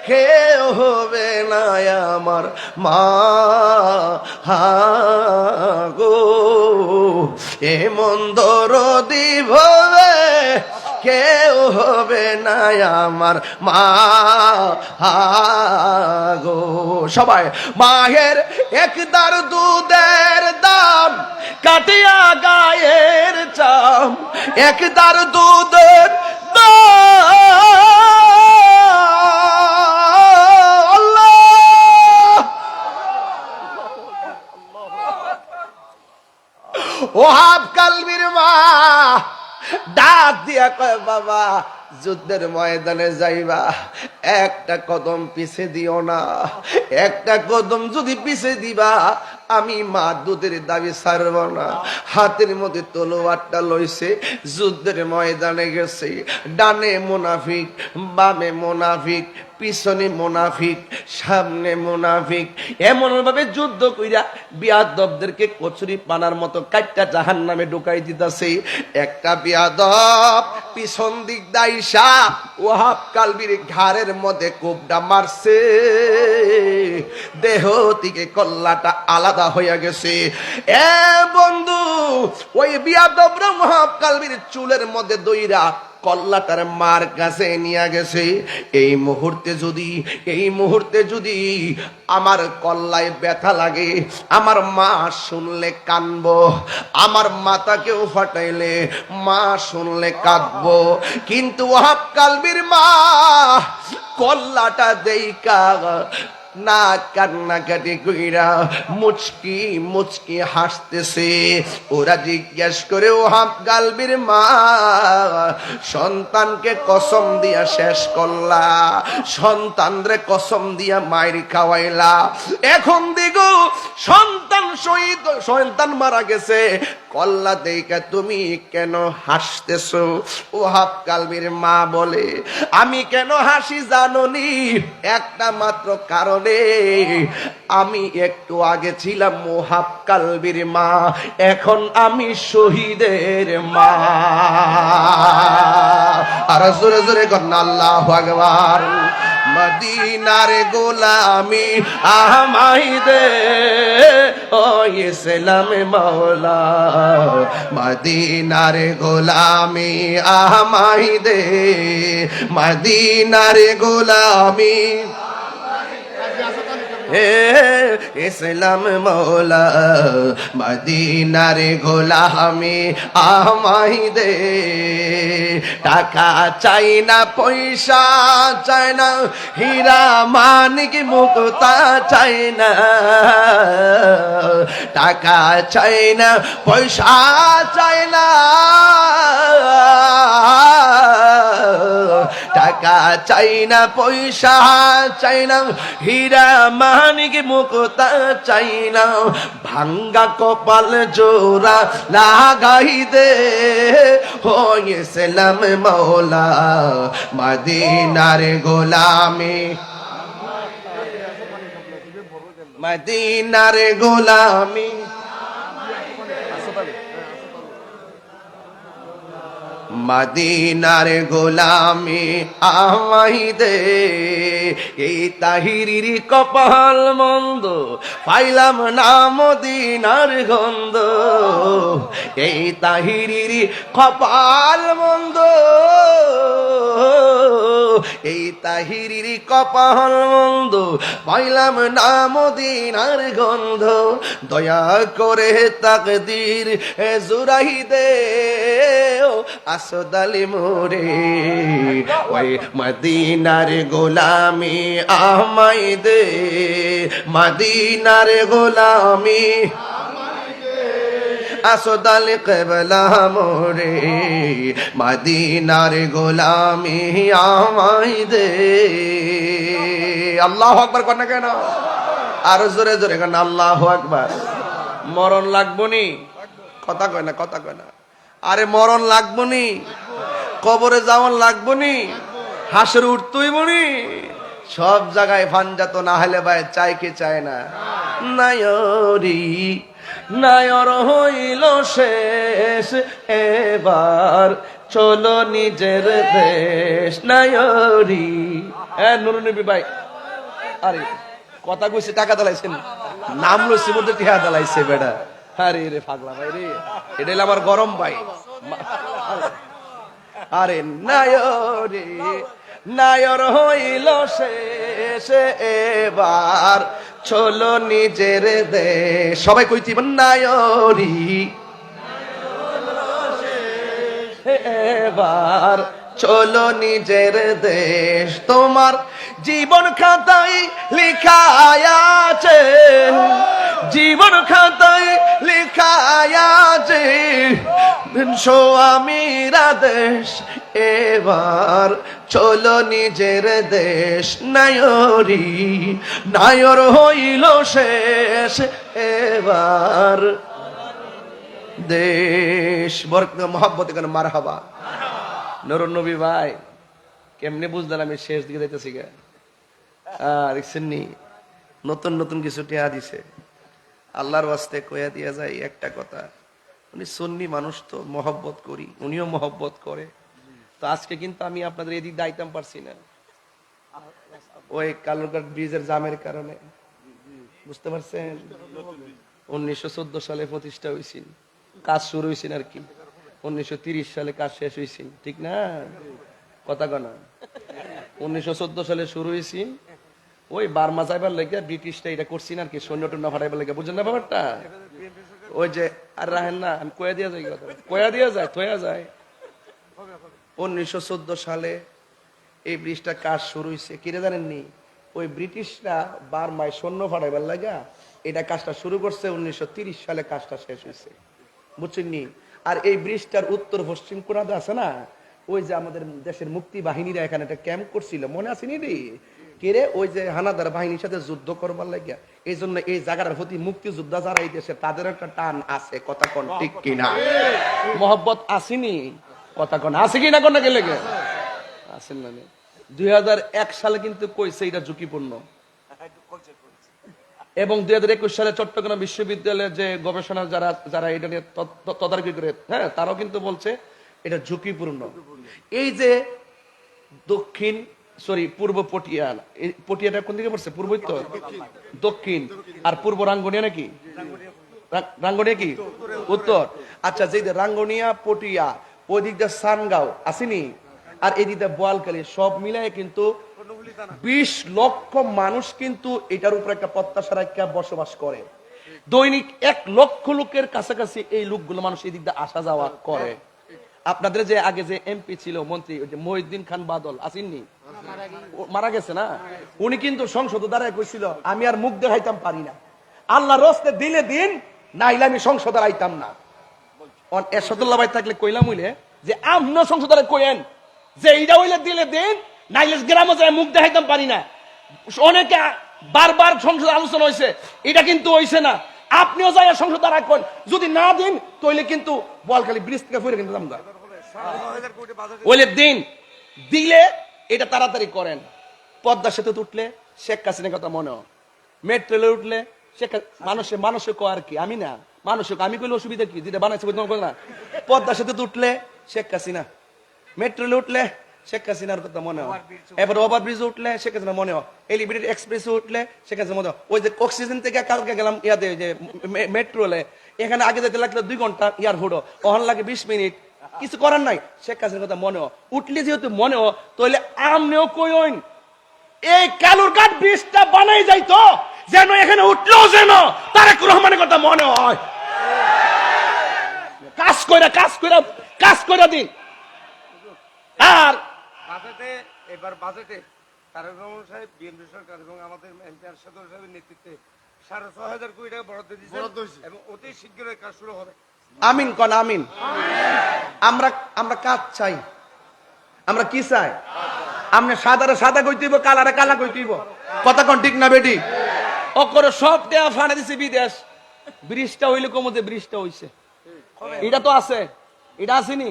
কেউ হবে না আমার মা গো, এমন দরদি ভবে কেউ হবে না আমার মা গো। সবাই মায়ের একদার দুধের দাম কাটিয়া গায়ের চাম, একদার দুধের ওহাব কালবির মা ডাক দিয়া কয়, বাবা যুদ্ধের ময়দানে যাইবা, একটা কদম পিছে দিও না, একটা কদম যদি পিছে দিবা আমি মা দুধের দাবি ছাড়ব না। হাতের মধ্যে তলোয়ারটা লইছে, যুদ্ধের ময়দানে গেছে। ডানে মুনাফিক, বামে মুনাফিক, পিছনে মুনাফিক, সামনে মুনাফিক, এমন ভাবে যুদ্ধ কইরা বিয়াদবদেরকে কচুরি পানার মতো কাটটা জাহান্নামে ঢুকাই দিতেছে। একটা বিয়াদব পিছন দিক দাইসা ওহাব কালবির ঘাড়ের মধ্যে কোপটা মারছে, দেহ থেকে কল্লাটা আলাদা হইয়া গেছে। এ বন্ধু, ওই বিয়াদবরা ওহাব কালবির চুলের মধ্যে দইরা কল্লাটার মার কাছে নিয়ে গেছে। এই মুহূর্তে যদি আমার কল্লায় ব্যথা লাগে, আমার মা শুনলে কানবো, আমার মাথাকেও ফাটাইলে মা শুনলে কাঁদবো। কিন্তু ওহাব কালবির মা কল্লাটা দেইকা না কান্নাকাটি কইরা মুচকি মুচকি হাসতেছে। ওরা জিজ্ঞেস করে, ওহাব কালবির মা সন্তানকে কসম দিয়া শেষ করলা, সন্তানরে কসম দিয়া মায়ের খাওয়াইলা, এখন দিগো সন্তান শহীদ, সন্তান মারা গেছে, কল্লা দেইকা তুমি কেন হাসতেছো? ওহাব কালবির মা বলে, আমি কেন হাসি জানোনি? একটা মাত্র কারণে, আমি একটু আগে ছিলাম ওহাব কালবির মা, এখন আমি শহীদের মা। আর জোরে জোরে করেন আল্লাহু আকবার। মদিনার গোলামি আমায় দে ও ইসলাম মাওলা, মদিনার গোলামি আমায় দে, মদিনার গোলামি হে ইসলাম মৌলা, মদিনার গোলামি আমায় দে। টাকা চাই না, পয়সা চাই না, হীরা মানিক মুক্তা চাই না, টাকা চাই না, পয়সা চাই না, টাকা চাই না, পয়সা চাই না, হীরা মানিক মুক্তা চাই না, ভাঙ্গা কপাল জোড়া লাগাই দে হইছিলাম মৌলা, মদিনার গোলামি, মদিনার গোলামি, মদিনার গোলামি আমায় দে। এই তাহিরির কপাল মন্দ, পাইলাম না মদিনার গন্ধ, এই তাহিরির কপাল মন্দ, এই তাহিরির কপাল মন্দ, পাইলাম না মদিনার গন্ধ, দয়া করে তাকদীর জুরাই দে আসদালি মোরে, ওই মদিনার গোলামি আমায় দে, মদিনার গোলামি আসদাল কেবলা মোরে, মদিনার গোলামি আমায় দে। আল্লাহু আকবার কর না কেন? আর জোরে জোরে কেন আল্লাহু আকবার। মরণ লাগবো নি? কথা কয় না, কথা কয় না। আরে মরণ লাগবো নি? কবরে যাওয়ান লাগবো নি? হাসর উঠতই বনি? সব জায়গায় ফানজাত না হলে ভাই চাই কি চায় না? নায়রি নায়র হইল শেষ, এবার চলো নিজের দেশ নায়রি। নুরুন নবী ভাই, আরে কথা কইছে টাকা দালাইছেন, নাম লইছে মধ্যে টিহা দালাইছে বেটা। আরে রে পাগলা ভাই রে, এটা হলো আমার গরম ভাই। আরে নায়রে নায়র হইল শেষ এবার, চলো নিজের দেশ। সবাই কইতি নায়রি এবার, চলো নিজের দেশ। তোমার জীবন খাতায় লেখা আছে, জীবন খাতায় লেখা আছে স্বামীরা দেশ এবার, চলো নিজের দেশ নায়রি নায়র হইল শেষ এবার দেশ। বরকত মোহাব্বত কেন মারহাবা। নুরুন নবী ভাই, কেমনে বুঝলেন আমি শেষ দিকে যাইতেছি গা? দেখছেন নি, নতুন নতুন কিছু টিয়া দিছে। আল্লাহর ওয়াস্তে কইয়া দিয়া যায় একটা কথা, উনি সুন্নি মানুষ তো মহব্বত করি, উনিও মহব্বত করে। তো আজকে কিন্তু আমি আপনাদের এদিক দাইতাম পারছি না, ওই কালুরঘাট ব্রিজের জামের কারণে। বুঝতে পারছেন, 1914 সালে প্রতিষ্ঠা হয়েছিল, কাজ শুরু হয়েছিল আর কি 1930 সালে কাজ শেষ হয়েছিল, ঠিক না? কথা কনা 1914 সালে শুরু হয়েছিল, ওই বার্মা যাইবার লেগে ব্রিটিশরা এটা করছিল আর কি, সৈন্য টন্য ফাটাইবার লেগে। বুঝলেন না ব্যাপারটা? ওই যে আর রাহেন না, আমি কয়া দিয়া যাই, কয়া দিয়া যায়, থয়া যায়। 1914 সালে এই ব্রিজটা কাজ শুরু হয়েছে, কিরে জানেননি? ওই ব্রিটিশরা বার্মায় সৈন্য ফাটাইবার লাগা এটা কাজটা শুরু করছে, 1930 সালে কাজটা শেষ হয়েছে। বুঝছেন নি? আর এই ব্রিজটার উত্তর পশ্চিম কোণাতে আছে না, ওই যে আমাদের দেশের মুক্তি বাহিনীরা এখানে একটা ক্যাম্প করছিল, মনে আছে নি রে? কেরে ওই যে হানাদার বাহিনীর সাথে যুদ্ধ করবার লাগিয়া, এই জন্য এই জায়গাটার প্রতি মুক্তিযোদ্ধা যারা এই দেশে তাদের একটা টান আছে। কথা কোন ঠিক কিনা? মহব্বত আসেনি? কথা কোন আছে কিনা? কোন গেলে আসেন না? 2001 সালে কিন্তু কইছে এটা ঝুঁকিপূর্ণ, এবং 2021 সালে চট্টগ্রাম বিশ্ববিদ্যালয়ের যে গবেষণা যারা যারা এটা নিয়ে তদারকি করে, হ্যাঁ, তারাও কিন্তু বলছে এটা ঝুঁকিপূর্ণ। এই যে দক্ষিণ পূর্ব পটিয়া, পটিয়াটা কোন দিকে পড়ছে? পূর্ব উত্তর দক্ষিণ, আর পূর্ব রাঙ্গুনিয়া নাকি? রাঙ্গুনিয়া কি উত্তর? আচ্ছা, যে রাঙ্গুনিয়া পটিয়া ওই দিক দিয়ে সানগাঁও আসেনি, আর এই দিক দিয়ে বোয়ালখালী, সব মিলায় কিন্তু 20 লক্ষ মানুষ কিন্তু এটার উপর একটা প্রত্যাশা রাখা বসবাস করে। দৈনিক 1 লক্ষ লোকের কাছাকাছি এই লোকগুলো মানুষ এই দিক দিয়ে আসা যাওয়া করে। আপনাদের যে আগে যে এমপি ছিল, মন্ত্রী, ওই যে মহিউদ্দিন খান বাদল আসেননি, মারা গেছে না? উনি কিন্তু সংসদে দাঁড়ায় কইছিল, আমি আর মুখ দেখাইতাম পারি না, আল্লাহর রাস্তে দিলে দিন, নাইলে আমি সংসদে আইতাম না। এরশাদুল্লাহ ভাই থাকলে কইলাম হইলে যে আপনি সংসদে কইেন যে এইটা হইলে দিলে দিন, নাইলে গ্রামে যায় মুখ দেখাইতাম পারি না। অনেকে বারবার সংসদে আলোচনা হয়েছে, এটা কিন্তু হইছে না। আপনিও যাই সংসদে রাখবেন, যদি না দিন তাহলে কিন্তু বোয়ালখালী ব্রিজ থেকে ফিরে কিন্তু ওইলে দিন দিলে এটা তাড়াতাড়ি করেন। পদ্মা সেতু উঠলে শেখ হাসিনার কথা মনে হয়, মেট্রো রেলে উঠলে মানুষে কয় আর কি, আমি না মানুষে আমি কইলে অসুবিধা কি, যেটা বানাইছে না। পদ্মা সেতু উঠলে শেখ হাসিনা, মেট্রো রেলে উঠলে শেখ হাসিনার কথা মনে হয়, এবার ওভার ব্রিজ উঠলে শেখ হাসিনা মনে হয়, এলিভেটেড এক্সপ্রেস উঠলে শেখ হাসিনা মনে হয়। ওই যে অক্সিজেন থেকে কালকে গেলাম ইয়াতে যে মেট্রো রেলে, এখানে আগে যেতে লাগলো 2 ঘন্টা ইয়ার হুডো, ওখানে লাগে 20 মিনিট, কিছু করার নাই, শেখ হাসিনার কথা মনে হয়। উঠলে যেহেতু মনে হয়, তাহলে আমনেও কইন এই কালুরঘাট ব্রিজটা বানাই যাইতো, যেন এখানে উঠলেও যেন তারেক রহমানের কথা মনে হয়। কাজ কইরা দিন। আর বাজেটে এবার বাজেটে তারেক রহমান সাহেব, বিএনপি সরকার এবং আমাদের এমপি আরশাদ সাহেবের নেতৃত্বে 6,500 কোটি টাকা বরাদ্দ দিয়েছে এবং অতি শীঘ্রই কাজ শুরু হবে। আমিন কোন আমিন। আমরা কাজ চাই, আমরা কি চাই? আপনি সাদারে সাদা কইতেইব, কালারে কালা কইতেইব। কথা কোন ঠিক না বেটি? অকরে সব দেয়া ফানে দিছে বিদেশ। ব্রিজটা হইলে কমতে ব্রিজটা হইছে, এটা তো আছে, এটা আসেনি,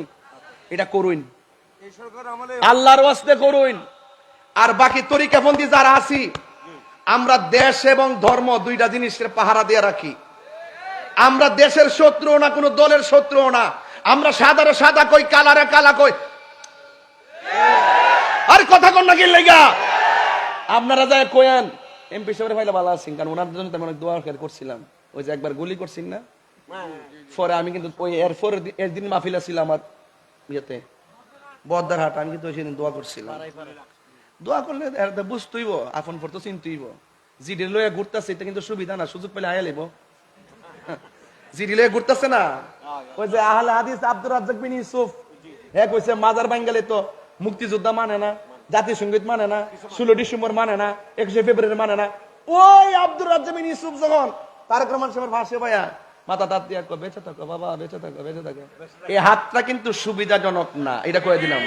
এটা করুন আল্লাহর ওয়াস্তে করুন। আর বাকি তরিকাপন্থী যারা আছি, আমরা দেশ এবং ধর্ম দুইটা জিনিসের পাহারা দিয়ে রাখি। আমরা দেশের শত্রু না, কোনো দলের শত্রু না, আমরা সাদারে সাদা কই, কালারে কালা কই। আর কথা কন না কি লেগা? আপনারা যায় কইেন এমপি সাহেবের ভাইলা ভালো আছেন, কারণ ওনার জন্য তো আমি অনেক দোয়া করছিলাম। ওই যে একবার গুলি করছেন না, পরে আমি কিন্তু ওই এরপর একদিন মাহফিল ছিল আমার ইয়েতে বদ্দার হাট, আমি কিন্তু ওই সেদিন দোয়া করছিলাম। দোয়া করলে বুঝতেইব, আপন পর তো চিনতেইব। জিডি লইয়া ঘুরতেছে, এটা কিন্তু সুবিধা না, সুযোগ পেলে আয়া লইব। জিডি লইয়া ঘুরতেছে না, ওই যে আহলে হাদিস আব্দুর রাজ্জাক বিন ইউসুফ, হ্যাঁ কইছে মাজার বাঙ্গালে তো মুক্তিযোদ্ধা মানে না, জাতীয় সঙ্গীত মানে না, 16 ডিসেম্বর মানে না, 21 ফেব্রুয়ারি মানে না। ওই আব্দুর রাজ্জাক বিন ইউসুফ যখন তারেক রহমান সাহেবের ভাষে ভাইয়া মাথা তাত দিয়া কো, বেঁচে থাকো বাবা, বেঁচে থাকো, বেঁচে থাকো। এই হাতটা কিন্তু সুবিধাজনক না, এটা কয়ে দিলাম।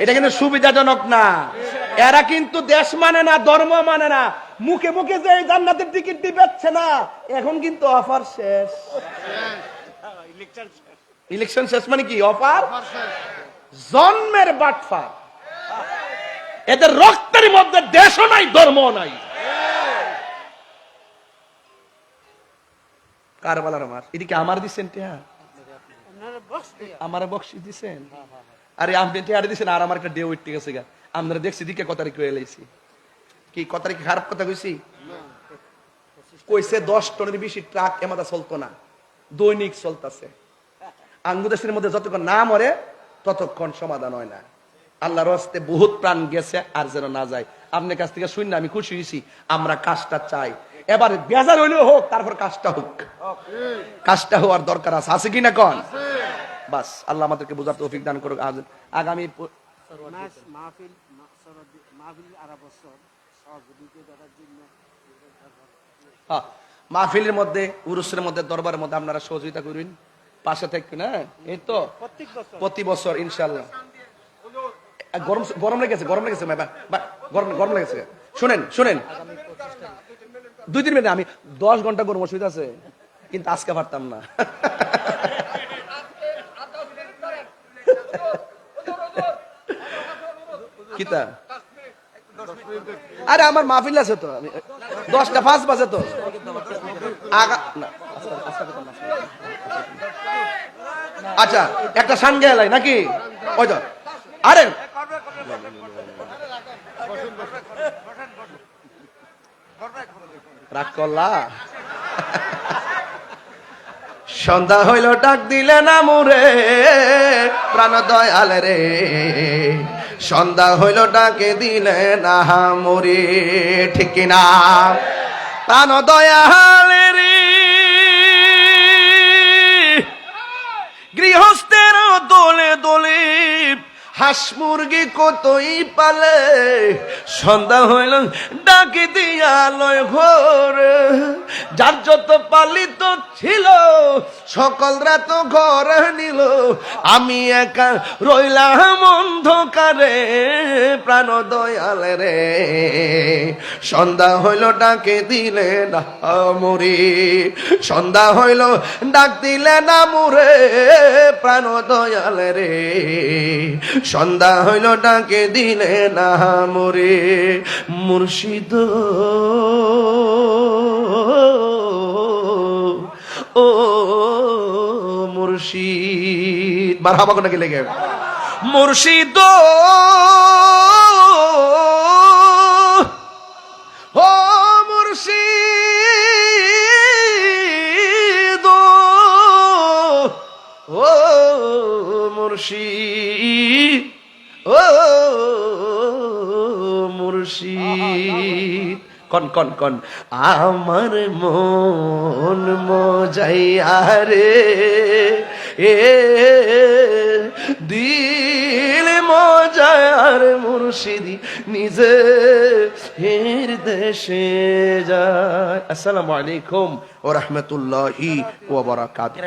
এটা কিন্তু সুবিধাজনক না। এরা কিন্তু দেশ মানে না, ধর্ম মানে না। মুখে মুখে যে জান্নাতের টিকিট দিবেচ্ছে না, এখন কিন্তু অফার শেষ। ইলেকশন শেষ মানে কি? অফার জন্মের বাটফা। এদের রক্তের মধ্যে দেশও নাই, ধর্ম নাই। কারবালার আমার এদিকে আমার দিচ্ছেন টিয়া, আমার বক্সি দিচ্ছেন। আরে আপনি টিয়ারে দিচ্ছেন, আর আমার একটা ডে উইট ঠিক আছে গা। আপনারা দেখছি দিকে কত তারিখ এলাইছি কি, কত তারিখ খারাপ কথা কইছি? কইছে 10 টনের বেশি ট্রাক এমাদা চলতো না, দৈনিক চলতেছে। আঙ্গুদেশের মধ্যে যতক্ষণ না মরে ততক্ষণ সমাধান হয় না। আল্লাহর হস্তে বহুত প্রাণ গেছে, আর যেন না যায়। আপনার কাছ থেকে শুনে আমি খুশি হয়েছি। আমরা কাজটা চাই, এবার বেজার হইলেও হোক, তারপর কাজটা হোক। কাজটা হওয়ার দরকার আছে, আছে কিনা কন? বাস আল্লাহ আমাদেরকে বোঝার তৌফিক দান করুক। আগামী মাহফিলের মধ্যে, উরুসের মধ্যে, দরবারের মধ্যে আপনারা সহযোগিতা করবেন, পাশে থাকবেন। হ্যাঁ, এই তো প্রতি বছর ইনশাল্লাহ। গরম গরম লেগেছে, গরম লেগেছে, গরম গরম লেগেছে। শুনেন শুনেন, 2-3 মিনিট, আমি 10 ঘন্টা গরম অসুবিধা আছে, কিন্তু আজকে পারতাম না। কিতা? আরে আমার মাহফিল আছে তো, 10টা 5 বাজে তো। আচ্ছা, একটা সানগে এলাই নাকি? ওই তো, আরে রাগ করলা। সন্ধ্যা হইল ডাক দিলে না মুরে, প্রাণ দয়াল রে। সন্ধ্যা হইল ডাকে দিলে না মুরে, ঠিক না? প্রাণ দয়াল রে। গৃহস্থের দোলে দোলে হাঁস মুরগি কতই পালে, সন্ধ্যা হইল ডাকি দিয়া লয় ঘর। যার যত পালিত ছিল সকল রাত ঘর নিল, আমি একা রইলাম অন্ধকারে, প্রাণ দয়াল রে। সন্ধ্যা হইল ডাকে দিলে না মুরে, সন্ধ্যা হইল ডাক দিলে না মুরে, প্রাণ দয়াল রে। সন্ধ্যা হইল ডাকে দিলে না মুরে, মুর্শিদ ও মুর্শিদ, মারহাবা কোন নাকি লেগে, মুর্শিদ ও মুর্শিদ ও মুর্শিদ ও মুর্শিদ। কন কন কন, আমার মন মজাইয়া রে, এ দিল মজার মুর্শিদি নিজে হের দেশে যায়। আসসালামু আলাইকুম ওয়া রাহমাতুল্লাহি ওয়া বারাকাতুহু।